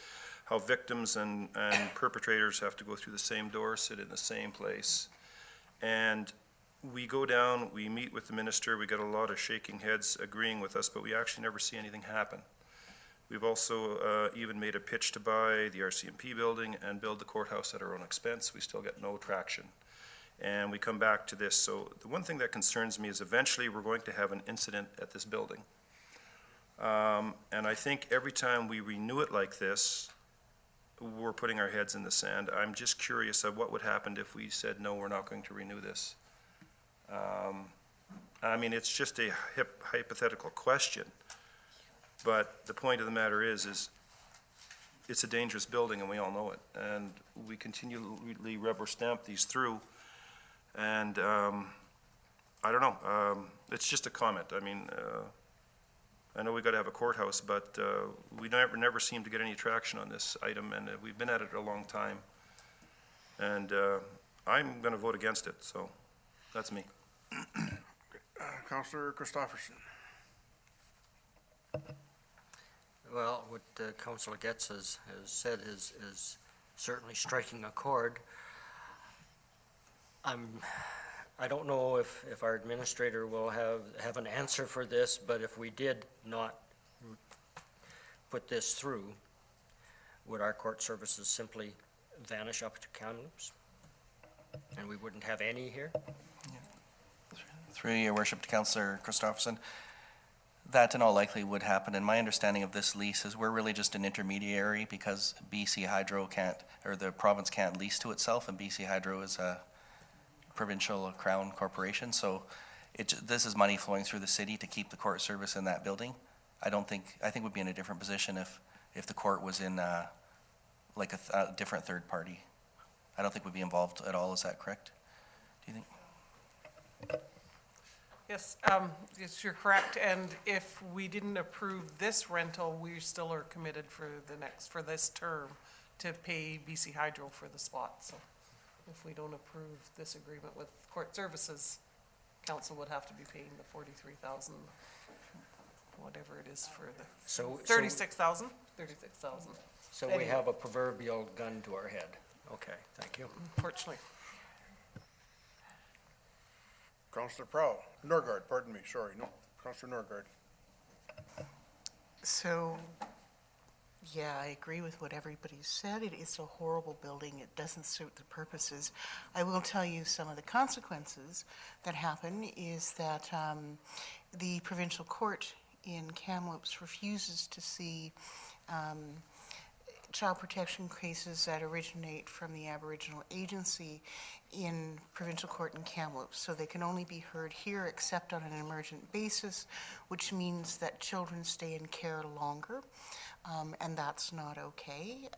how victims and perpetrators have to go through the same door, sit in the same place. And we go down, we meet with the minister, we get a lot of shaking heads agreeing with us, but we actually never see anything happen. We've also even made a pitch to buy the RCMP building and build the courthouse at our own expense. We still get no traction. And we come back to this. So the one thing that concerns me is eventually we're going to have an incident at this building. And I think every time we renew it like this, we're putting our heads in the sand. I'm just curious of what would happen if we said, no, we're not going to renew this. I mean, it's just a hypothetical question. But the point of the matter is it's a dangerous building, and we all know it. And we continually rubber stamp these through, and I don't know, it's just a comment. I mean, I know we gotta have a courthouse, but we never seem to get any traction on this item, and we've been at it a long time. And I'm gonna vote against it, so that's me. Councillor Christopherson. Well, what Councillor Getz has said is certainly striking a chord. I don't know if our administrator will have an answer for this, but if we did not put this through, would our court services simply vanish up to Kamloops? And we wouldn't have any here? Through your worship to Councillor Christopherson, that in all likelihood would happen. And my understanding of this lease is we're really just an intermediary because BC Hydro can't, or the province can't lease to itself, and BC Hydro is a provincial crown corporation. So this is money flowing through the city to keep the court service in that building. I think we'd be in a different position if the court was in like a different third party. I don't think we'd be involved at all. Is that correct? Do you think? Yes, yes, you're correct, and if we didn't approve this rental, we still are committed for this term to pay BC Hydro for the spot, so if we don't approve this agreement with court services, council would have to be paying the 43,000, whatever it is for the, 36,000? 36,000. So we have a proverbial gun to our head. Okay, thank you. Unfortunately. Councillor Prowl, Norgard, pardon me, sorry, no, Councillor Norgard. So, yeah, I agree with what everybody said. It is a horrible building. It doesn't suit the purposes. I will tell you some of the consequences that happen is that the provincial court in Kamloops refuses to see child protection cases that originate from the Aboriginal Agency in provincial court in Kamloops. So they can only be heard here except on an emergent basis, which means that children stay in care longer, and that's not okay.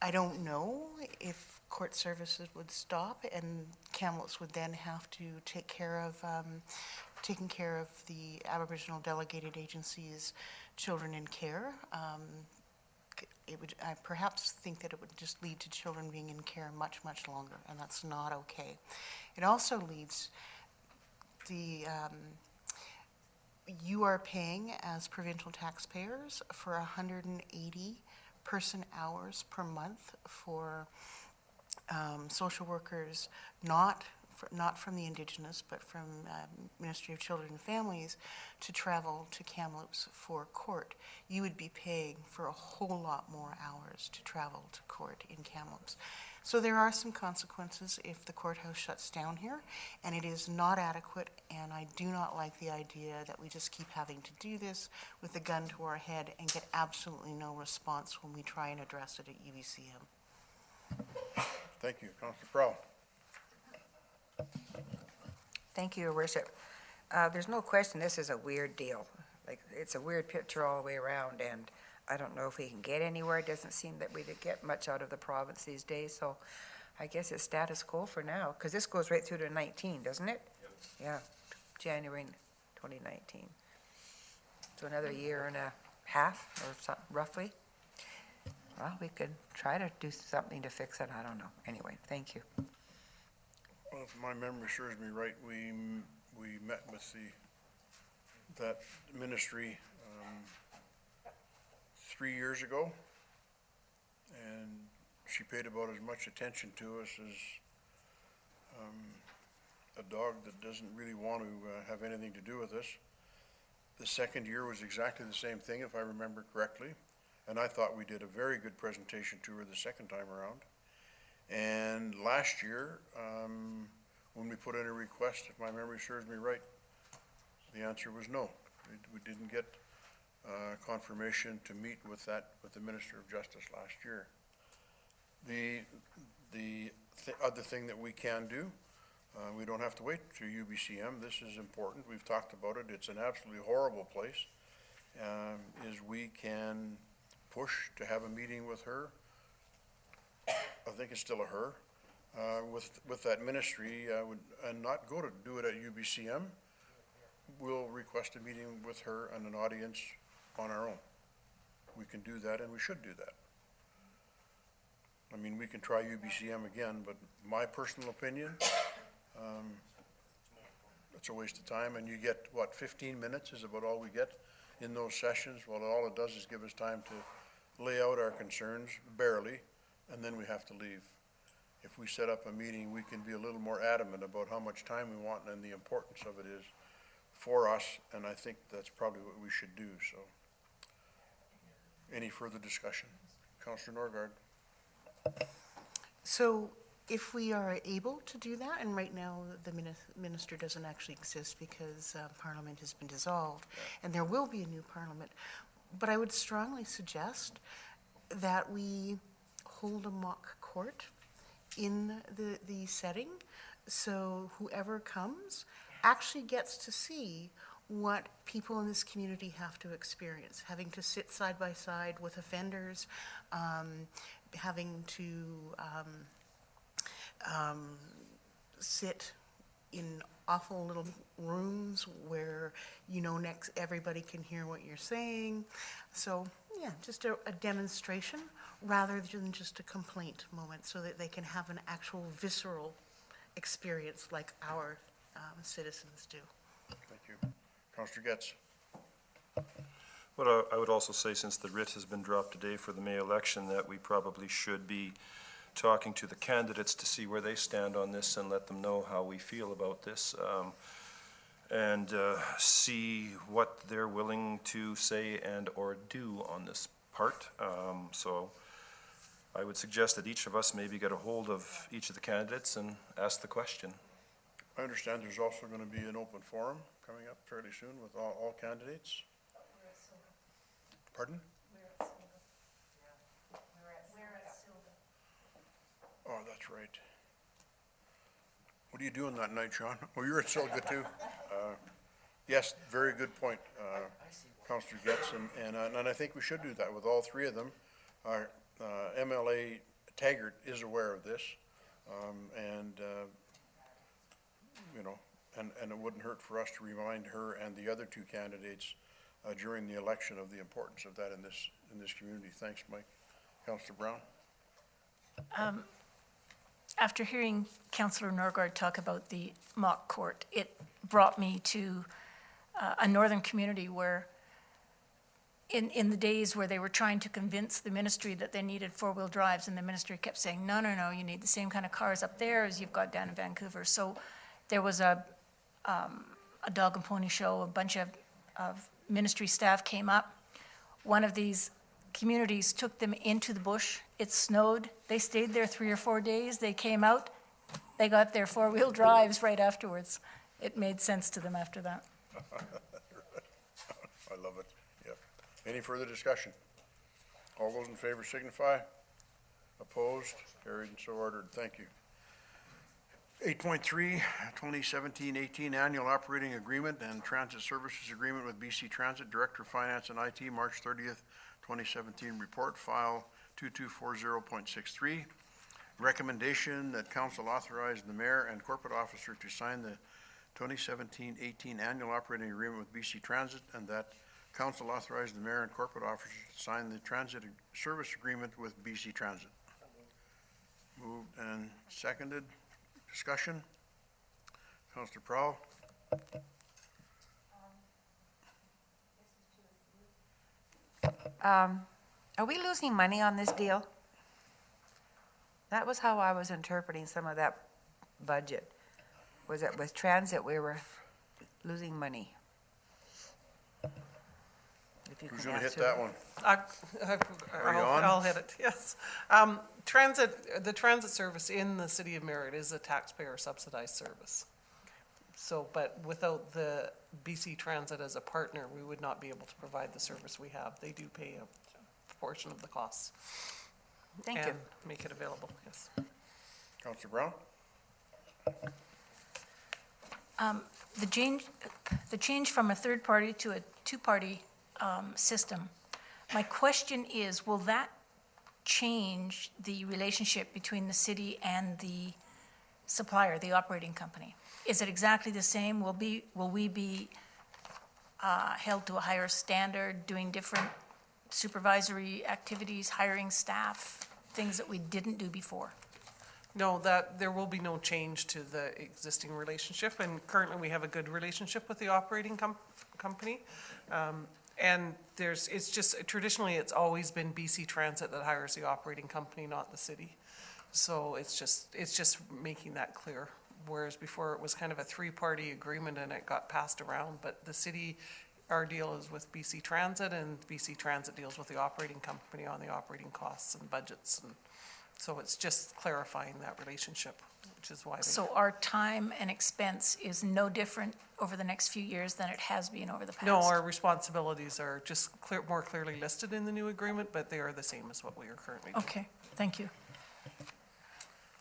I don't know if court services would stop and Kamloops would then have to take care of taking care of the Aboriginal Delegated Agency's children in care. I perhaps think that it would just lead to children being in care much, much longer, and that's not okay. It also leads you are paying as provincial taxpayers for 180 person hours per month for social workers, not from the Indigenous, but from Ministry of Children and Families, to travel to Kamloops for court. You would be paying for a whole lot more hours to travel to court in Kamloops. So there are some consequences if the courthouse shuts down here, and it is not adequate, and I do not like the idea that we just keep having to do this with a gun to our head and get absolutely no response when we try and address it at UBCM. Thank you, Councillor Prowl. Thank you, Your Worship. There's no question this is a weird deal. Like, it's a weird picture all the way around, and I don't know if we can get anywhere. It doesn't seem that we could get much out of the province these days, so I guess it's status quo for now, because this goes right through to 19, doesn't it? Yep. Yeah, January 2019. So another year and a half or something, roughly. Well, we could try to do something to fix it. I don't know. Anyway, thank you. Well, if my memory serves me right, we met with that ministry 3 years ago, and she paid about as much attention to us as a dog that doesn't really want to have anything to do with us. The second year was exactly the same thing, if I remember correctly, and I thought we did a very good presentation to her the second time around. And last year, when we put in a request, if my memory serves me right, the answer was no. We didn't get confirmation to meet with the Minister of Justice last year. The other thing that we can do, we don't have to wait to UBCM. This is important. We've talked about it. It's an absolutely horrible place. is we can push to have a meeting with her. I think it's still a her, with that ministry, and not go to do it at UBCM. We'll request a meeting with her and an audience on our own. We can do that, and we should do that. I mean, we can try UBCM again, but my personal opinion, it's a waste of time, and you get, what, 15 minutes is about all we get in those sessions? Well, all it does is give us time to lay out our concerns, barely, and then we have to leave. If we set up a meeting, we can be a little more adamant about how much time we want and the importance of it is for us, and I think that's probably what we should do, so. Any further discussion? Councillor Norgard. So if we are able to do that, and right now the minister doesn't actually exist because Parliament has been dissolved, and there will be a new Parliament, but I would strongly suggest that we hold a mock court in the setting, so whoever comes actually gets to see what people in this community have to experience, having to sit side by side with offenders, having to sit in awful little rooms where everybody can hear what you're saying. So yeah, just a demonstration rather than just a complaint moment, so that they can have an actual visceral experience like our citizens do. Thank you. Councillor Getz. But I would also say, since the writ has been dropped today for the May election, that we probably should be talking to the candidates to see where they stand on this and let them know how we feel about this, and see what they're willing to say and or do on this part. So I would suggest that each of us maybe get a hold of each of the candidates and ask the question. I understand there's also going to be an open forum coming up fairly soon with all candidates. Pardon? Oh, that's right. What are you doing that night, Sean? Oh, you're at Silga too? Yes, very good point, Councillor Getz, and I think we should do that with all three of them. Our MLA Taggart is aware of this, and it wouldn't hurt for us to remind her and the other two candidates during the election of the importance of that in this community. Thanks, Mike. Councillor Brown. After hearing Councillor Norgard talk about the mock court, it brought me to a northern community where in the days where they were trying to convince the ministry that they needed four-wheel drives, and the ministry kept saying, no, you need the same kind of cars up there as you've got down in Vancouver. So there was a dog and pony show. A bunch of ministry staff came up. One of these communities took them into the bush. It snowed. They stayed there 3 or 4 days. They came out. They got their four-wheel drives right afterwards. It made sense to them after that. I love it. Yep. Any further discussion? All those in favor signify. Opposed? Carried and so ordered. Thank you. 8.3, 2017-18 Annual Operating Agreement and Transit Services Agreement with BC Transit, Director of Finance and IT, March 30th, 2017 report, file 2240.63. Recommendation that council authorize the mayor and corporate officer to sign the 2017-18 Annual Operating Agreement with BC Transit, and that council authorize the mayor and corporate officer to sign the transit service agreement with BC Transit. Moved and seconded. Discussion? Councillor Prowl? Are we losing money on this deal? That was how I was interpreting some of that budget. Was that with transit we were losing money? If you Who's can going to hit answer that one? Are you on? I'll hit it, yes. The transit service in the city of Merritt is a taxpayer subsidized service. So, but without the BC Transit as a partner, we would not be able to provide the service we have. They do pay a portion of the costs. Thank you. And make it available, yes. Councillor Brown? The change from a third party to a two-party system. My question is, will that change the relationship between the city and the supplier, the operating company? Is it exactly the same? Will we be held to a higher standard, doing different supervisory activities, hiring staff, things that we didn't do before? No, that, there will be no change to the existing relationship, and currently we have a good relationship with the operating company. And it's just, traditionally, it's always been BC Transit that hires the operating company, not the city. So it's just making that clear, whereas before it was kind of a three-party agreement and it got passed around, but the city, our deal is with BC Transit, and BC Transit deals with the operating company on the operating costs and budgets, and so it's just clarifying that relationship, which is why. So our time and expense is no different over the next few years than it has been over the past? No, our responsibilities are just more clearly listed in the new agreement, but they are the same as what we are currently doing. Okay, thank you.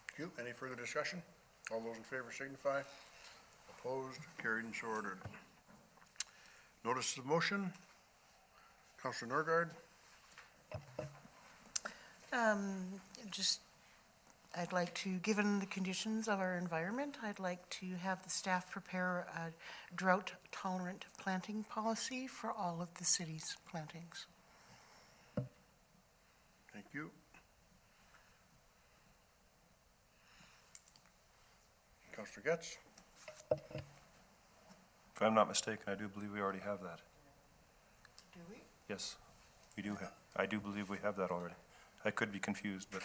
Thank you. Any further discussion? All those in favor signify. Opposed, carried and so ordered. Notice of motion. Councillor Norgard. I'd like to, given the conditions of our environment, I'd like to have the staff prepare a drought-tolerant planting policy for all of the city's plantings. Thank you. Councillor Getz. If I'm not mistaken, I do believe we already have that. Do we? Yes, we do have. I do believe we have that already. I could be confused, but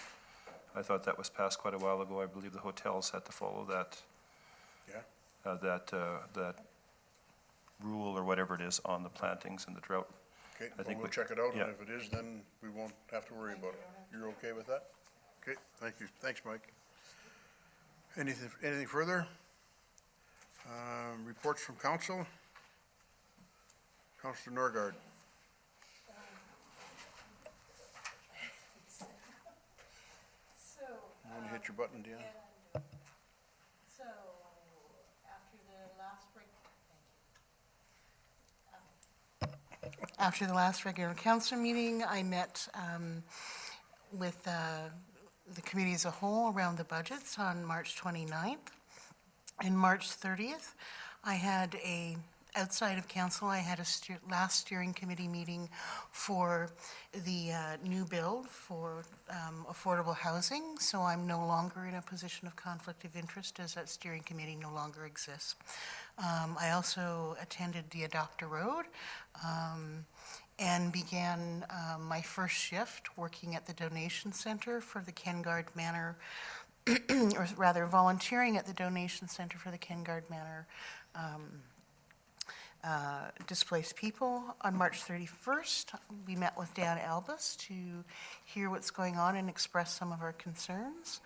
I thought that was passed quite a while ago. I believe the hotels had to follow that. Yeah. That rule or whatever it is on the plantings and the drought. Okay, I think we'll we- check it out, yeah. and if it is, then we won't have to worry about it. You're okay with that? Okay, thank you. Thanks, Mike. Anything further? Reports from council? Councillor Norgard. You want to hit your button, Deanna? So, after the last regular council meeting, I met with the committee as a whole around the budgets on March 29th. And March 30th, I had outside of council, I had a last steering committee meeting for the new build for affordable housing. So I'm no longer in a position of conflict of interest, as that steering committee no longer exists. I also attended the Adopt a Road and began my first shift working at the donation center for the Kengard Manor, or rather volunteering at the donation center for the Kengard Manor displaced people. On March 31st, we met with Dan Albus to hear what's going on and express some of our concerns.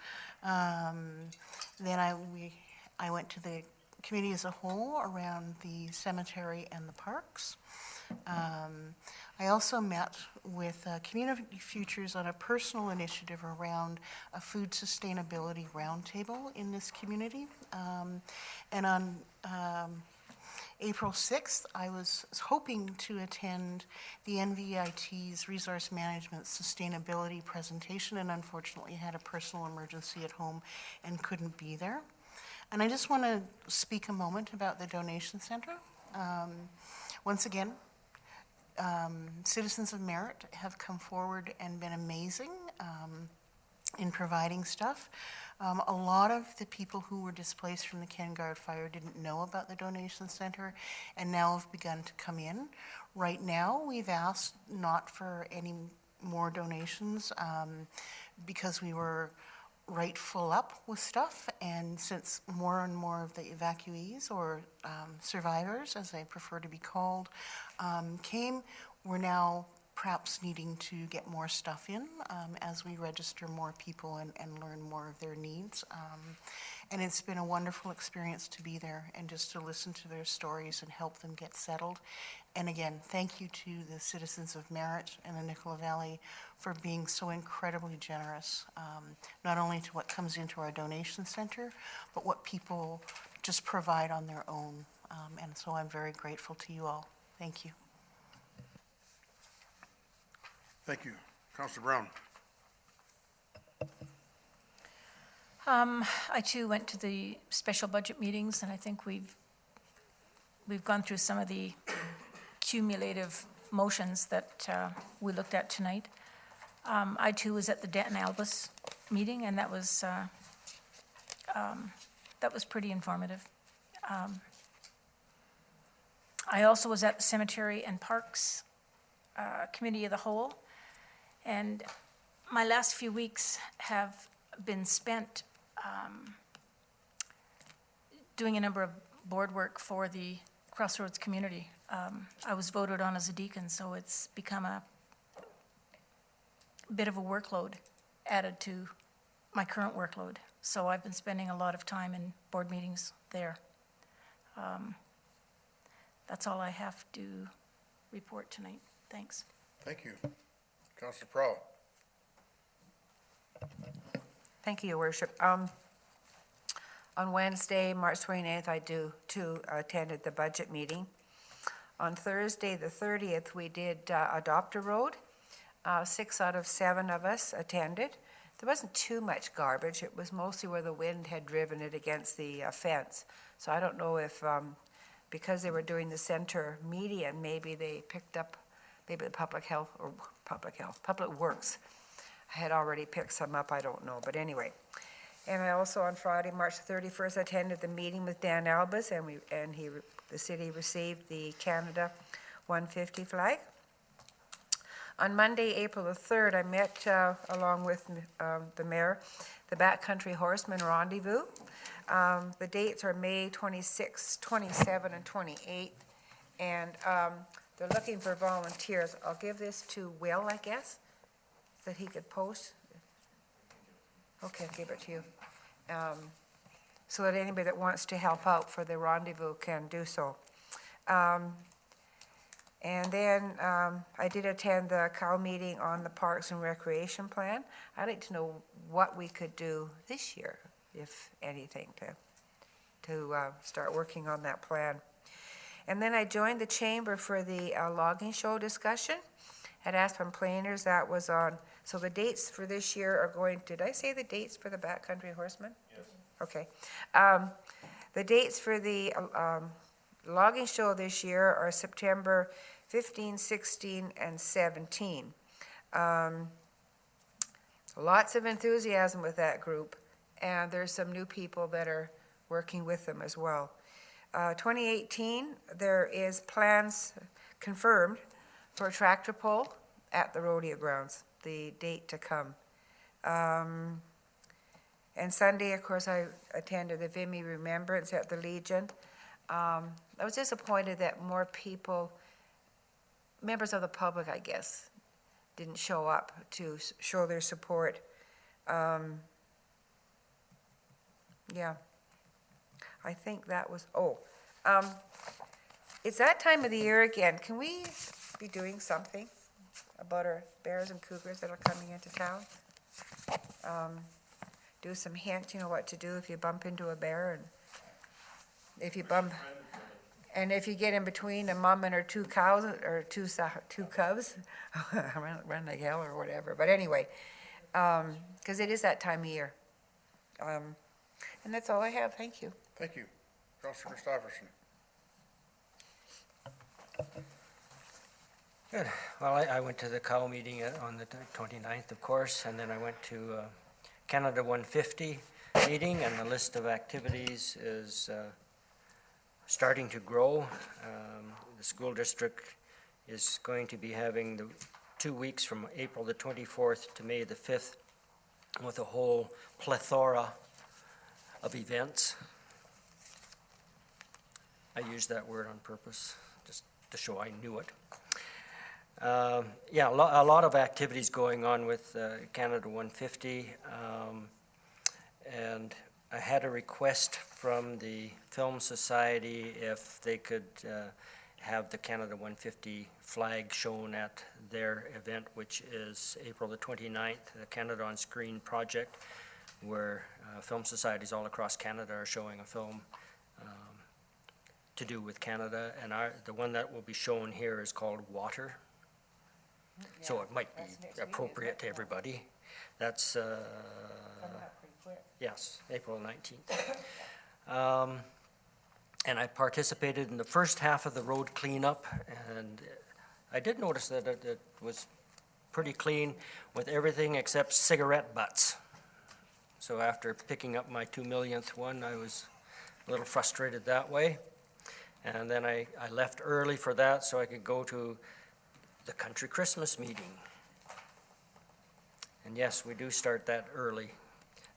Then I went to the committee as a whole around the cemetery and the parks. I also met with Community Futures on a personal initiative around a food sustainability roundtable in this community. And on April 6th, I was hoping to attend the NVIT's Resource Management Sustainability presentation, and unfortunately had a personal emergency at home and couldn't be there. And I just want to speak a moment about the donation center. Once again, citizens of Merritt have come forward and been amazing in providing stuff. A lot of the people who were displaced from the Kengard fire didn't know about the donation center and now have begun to come in. Right now, we've asked not for any more donations because we were right full up with stuff, and since more and more of the evacuees or survivors, as they prefer to be called, came, we're now perhaps needing to get more stuff in as we register more people and learn more of their needs. And it's been a wonderful experience to be there and just to listen to their stories and help them get settled. And again, thank you to the citizens of Merritt and the Nicola Valley for being so incredibly generous, not only to what comes into our donation center, but what people just provide on their own. And so I'm very grateful to you all. Thank you. Thank you. Councillor Brown. I too went to the special budget meetings, and I think we've gone through some of the cumulative motions that we looked at tonight. I too was at the Denton Albus meeting, and that was pretty informative. I also was at the Cemetery and Parks Committee of the Whole, and my last few weeks have been spent doing a number of board work for the Crossroads community. I was voted on as a deacon, so it's become a bit of a workload added to my current workload. So I've been spending a lot of time in board meetings there. That's all I have to report tonight. Thanks. Thank you. Councillor Prow. Thank you, Your Worship. On Wednesday, March 29th, I attended the budget meeting. On Thursday, the 30th, we did Adopt a Road. 6 out of 7 of us attended. There wasn't too much garbage. It was mostly where the wind had driven it against the fence. So I don't know if, because they were doing the center median, maybe they picked up, maybe the Public Works had already picked some up, I don't know, but anyway. And I also, on Friday, March 31st, attended the meeting with Dan Albus, and the city received the Canada 150 flag. On Monday, April the 3rd, I met, along with the mayor, the Backcountry Horseman Rendezvous. The dates are May 26, 27, and 28, and they're looking for volunteers. I'll give this to Will, I guess, that he could post. Okay, I'll give it to you. So that anybody that wants to help out for the rendezvous can do so. And then I did attend the COW meeting on the Parks and Recreation Plan. I'd like to know what we could do this year, if anything, to start working on that plan. And then I joined the chamber for the logging show discussion at Aspen Planers. That was on, so the dates for this year are going, did I say the dates for the Backcountry Horsemen? Yes. Okay. The dates for the logging show this year are September 15, 16, and 17. Lots of enthusiasm with that group, and there's some new people that are working with them as well. 2018, there is plans confirmed for a tractor pull at the rodeo grounds, the date to come. And Sunday, of course, I attended the Vimy Remembrance at the Legion. I was disappointed that more people, members of the public, I guess, didn't show up to show their support. Yeah, I think that was, it's that time of the year again. Can we be doing something about our bears and cougars that are coming into town? Do some hints, what to do if you bump into a bear, and if you get in between a mom and her 2 cows or two cubs, run like hell or whatever. But anyway, because it is that time of year. And that's all I have. Thank you. Thank you. Councillor Christopherson. Good. Well, I went to the COW meeting on the 29th, of course, and then I went to Canada 150 meeting, and the list of activities is starting to grow. The school district is going to be having the 2 weeks from April the 24th to May the 5th with a whole plethora of events. I used that word on purpose, just to show I knew it. Yeah, a lot of activities going on with Canada 150. And I had a request from the Film Society if they could have the Canada 150 flag shown at their event, which is April the 29th, the Canada on Screen project, where film societies all across Canada are showing a film to do with Canada. And the one that will be shown here is called Water. So so it might be That's next week, appropriate to isn't it? everybody. That's, Coming up pretty quick. yes, April 19th. And I participated in the first half of the road cleanup, and I did notice that it was pretty clean with everything except cigarette butts. So after picking up my 2 millionth one, I was a little frustrated that way. And then I left early for that so I could go to the country Christmas meeting. And yes, we do start that early.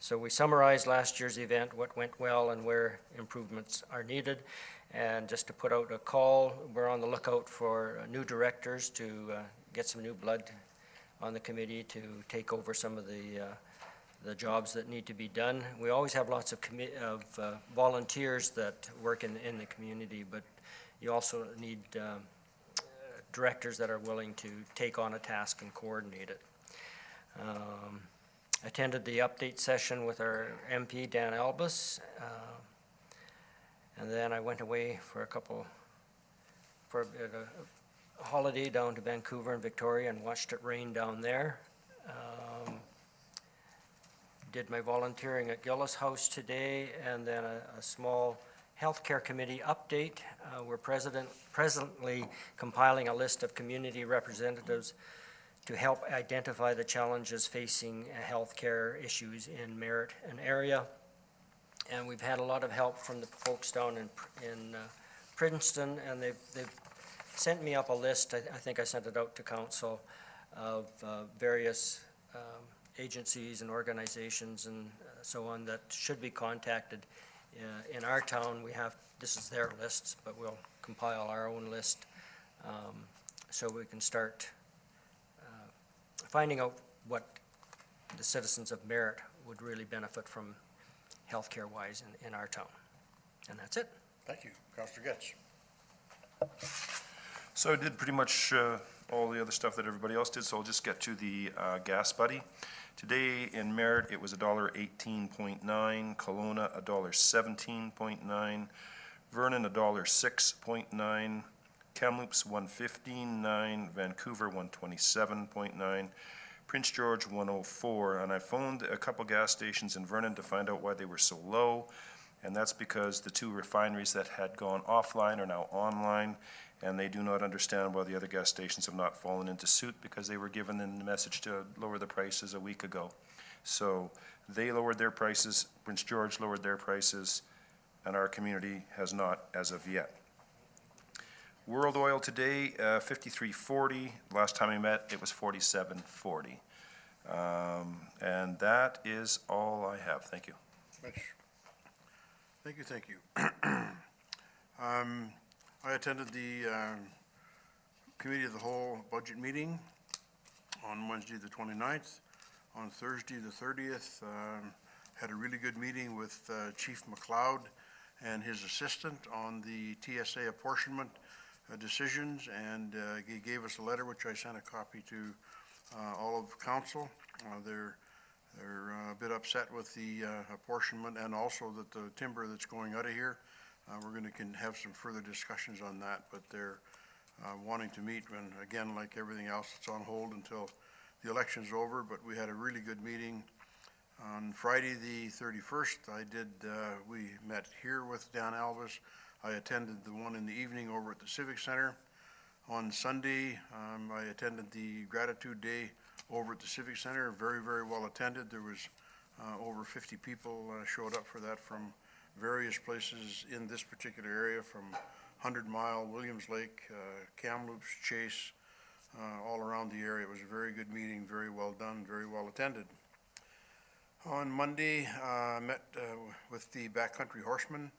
So we summarized last year's event, what went well and where improvements are needed. And just to put out a call, we're on the lookout for new directors to get some new blood on the committee to take over some of the jobs that need to be done. We always have lots of volunteers that work in the community, but you also need directors that are willing to take on a task and coordinate it. Attended the update session with our MP, Dan Albus, and then I went away for a bit of a holiday down to Vancouver and Victoria and watched it rain down there. Did my volunteering at Gillis House today, and then a small healthcare committee update. We're presently compiling a list of community representatives to help identify the challenges facing healthcare issues in Merritt and area. And we've had a lot of help from the folks down in Princeton, and they've sent me up a list. I think I sent it out to council of various agencies and organizations and so on that should be contacted. In our town, this is their lists, but we'll compile our own list so we can start finding out what the citizens of Merritt would really benefit from healthcare-wise in our town. And that's it. Thank you. Councillor Getz. So I did pretty much all the other stuff that everybody else did, so I'll just get to the gas buddy. Today in Merritt, it was $1.18.9, Kelowna $1.17.9, Vernon $1.06.9, Kamloops $1.15.9, Vancouver $1.27.9, Prince George $1.04, and I phoned a couple gas stations in Vernon to find out why they were so low, and that's because the two refineries that had gone offline are now online, and they do not understand why the other gas stations have not fallen into suit because they were given the message to lower the prices a week ago. So they lowered their prices, Prince George lowered their prices, and our community has not as of yet. World oil today, 53.40. Last time we met, it was 47.40. And that is all I have. Thank you. Thank you. I attended the Committee of the Whole budget meeting on Wednesday, the 29th. On Thursday, the 30th, had a really good meeting with Chief McLeod and his assistant on the TSA apportionment decisions, and he gave us a letter, which I sent a copy to all of council. They're a bit upset with the apportionment, and also that the timber that's going out of here, we're going to have some further discussions on that, but they're wanting to meet, and again, like everything else, it's on hold until the election's over, but we had a really good meeting. On Friday, the 31st, we met here with Dan Alvis. I attended the one in the evening over at the Civic Center. On Sunday, I attended the Gratitude Day over at the Civic Center, very, very well attended. There was over 50 people showed up for that from various places in this particular area, from 100 Mile, Williams Lake, Kamloops, Chase, all around the area. It was a very good meeting, very well done, very well attended. On Monday, I met with the Backcountry Horsemen,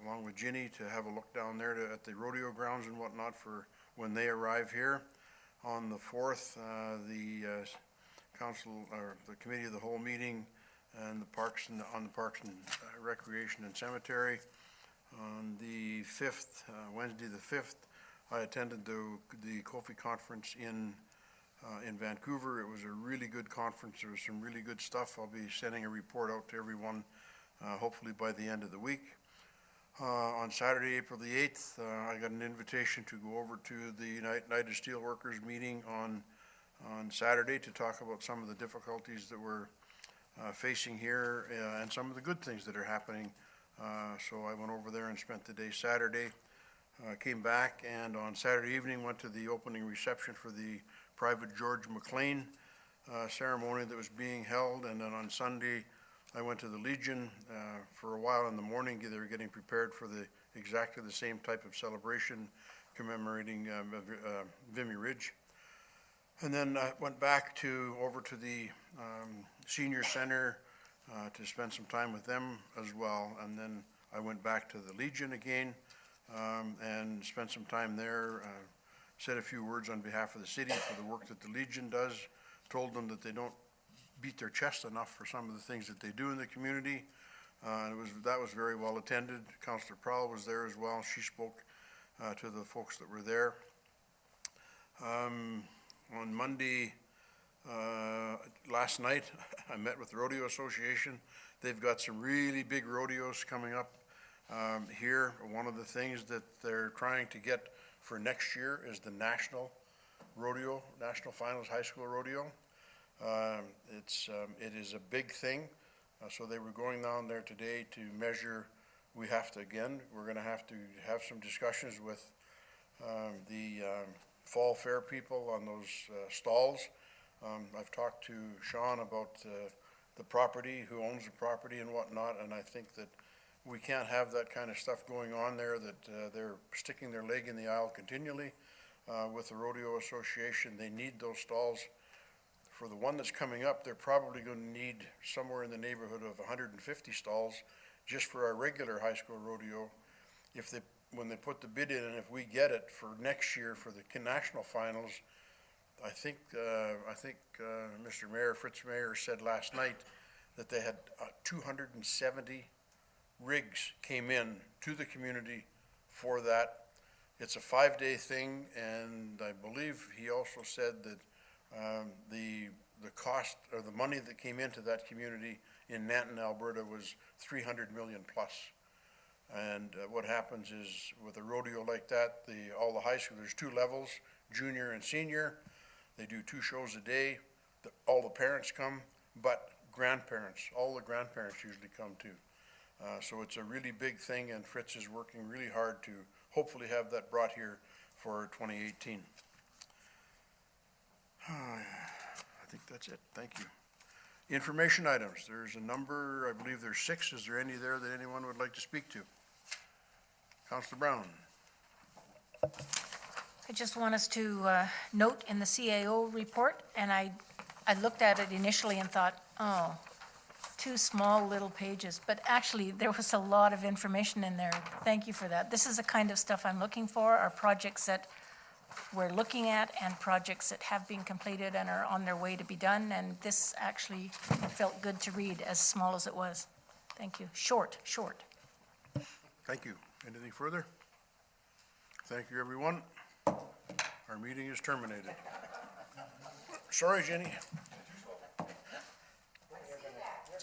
along with Ginny, to have a look down there at the rodeo grounds and whatnot for when they arrive here. On the 4th, the council, or the Committee of the Whole meeting and the Parks and Recreation and Cemetery. On the 5th, Wednesday the 5th, I attended the Kofi conference in Vancouver. It was a really good conference. There was some really good stuff. I'll be sending a report out to everyone, hopefully by the end of the week. On Saturday, April the 8th, I got an invitation to go over to the United Steelworkers meeting on on Saturday to talk about some of the difficulties that we're facing here and some of the good things that are happening. So I went over there and spent the day Saturday, came back, and on Saturday evening went to the opening reception for the Private George McLean ceremony that was being held. And then on Sunday, I went to the Legion for a while in the morning. They were getting prepared for exactly the same type of celebration commemorating Vimy Ridge. And then I went back over to the senior center to spend some time with them as well. And then I went back to the Legion again and spent some time there, said a few words on behalf of the city for the work that the Legion does, told them that they don't beat their chest enough for some of the things that they do in the community. That was very well attended. Councillor Prowl was there as well. She spoke to the folks that were there. On Monday, last night, I met with the Rodeo Association. They've got some really big rodeos coming up here. One of the things that they're trying to get for next year is the National Rodeo, National Finals High School Rodeo. It is a big thing. So they were going down there today to measure. We're going to have to have some discussions with the Fall Fair people on those stalls. I've talked to Sean about the property, who owns the property and whatnot, and I think that we can't have that kind of stuff going on there, that they're sticking their leg in the aisle continually with the Rodeo Association. They need those stalls. For the one that's coming up, they're probably going to need somewhere in the neighborhood of 150 stalls just for our regular high school rodeo. When they put the bid in, and if we get it for next year for the national finals, I think Mr. Mayor, Fritz Mayer, said last night that they had 270 rigs came in to the community for that. It's a 5-day thing, and I believe he also said that the cost or the money that came into that community in Nanton, Alberta was $300 million plus. And what happens is with a rodeo like that, all the high school, there's 2 levels, junior and senior. They do 2 shows a day. All the parents come, but all the grandparents usually come too. So it's a really big thing, and Fritz is working really hard to hopefully have that brought here for 2018. I think that's it. Thank you. Information items. There's a number, I believe there's 6. Is there any there that anyone would like to speak to? Councillor Brown. I just want us to note in the CAO report, and I looked at it initially and thought, oh, 2 small little pages, but actually there was a lot of information in there. Thank you for that. This is the kind of stuff I'm looking for, are projects that we're looking at and projects that have been completed and are on their way to be done, and this actually felt good to read, as small as it was. Thank you. Short. Thank you. Anything further? Thank you, everyone. Our meeting is terminated. Sorry, Jenny.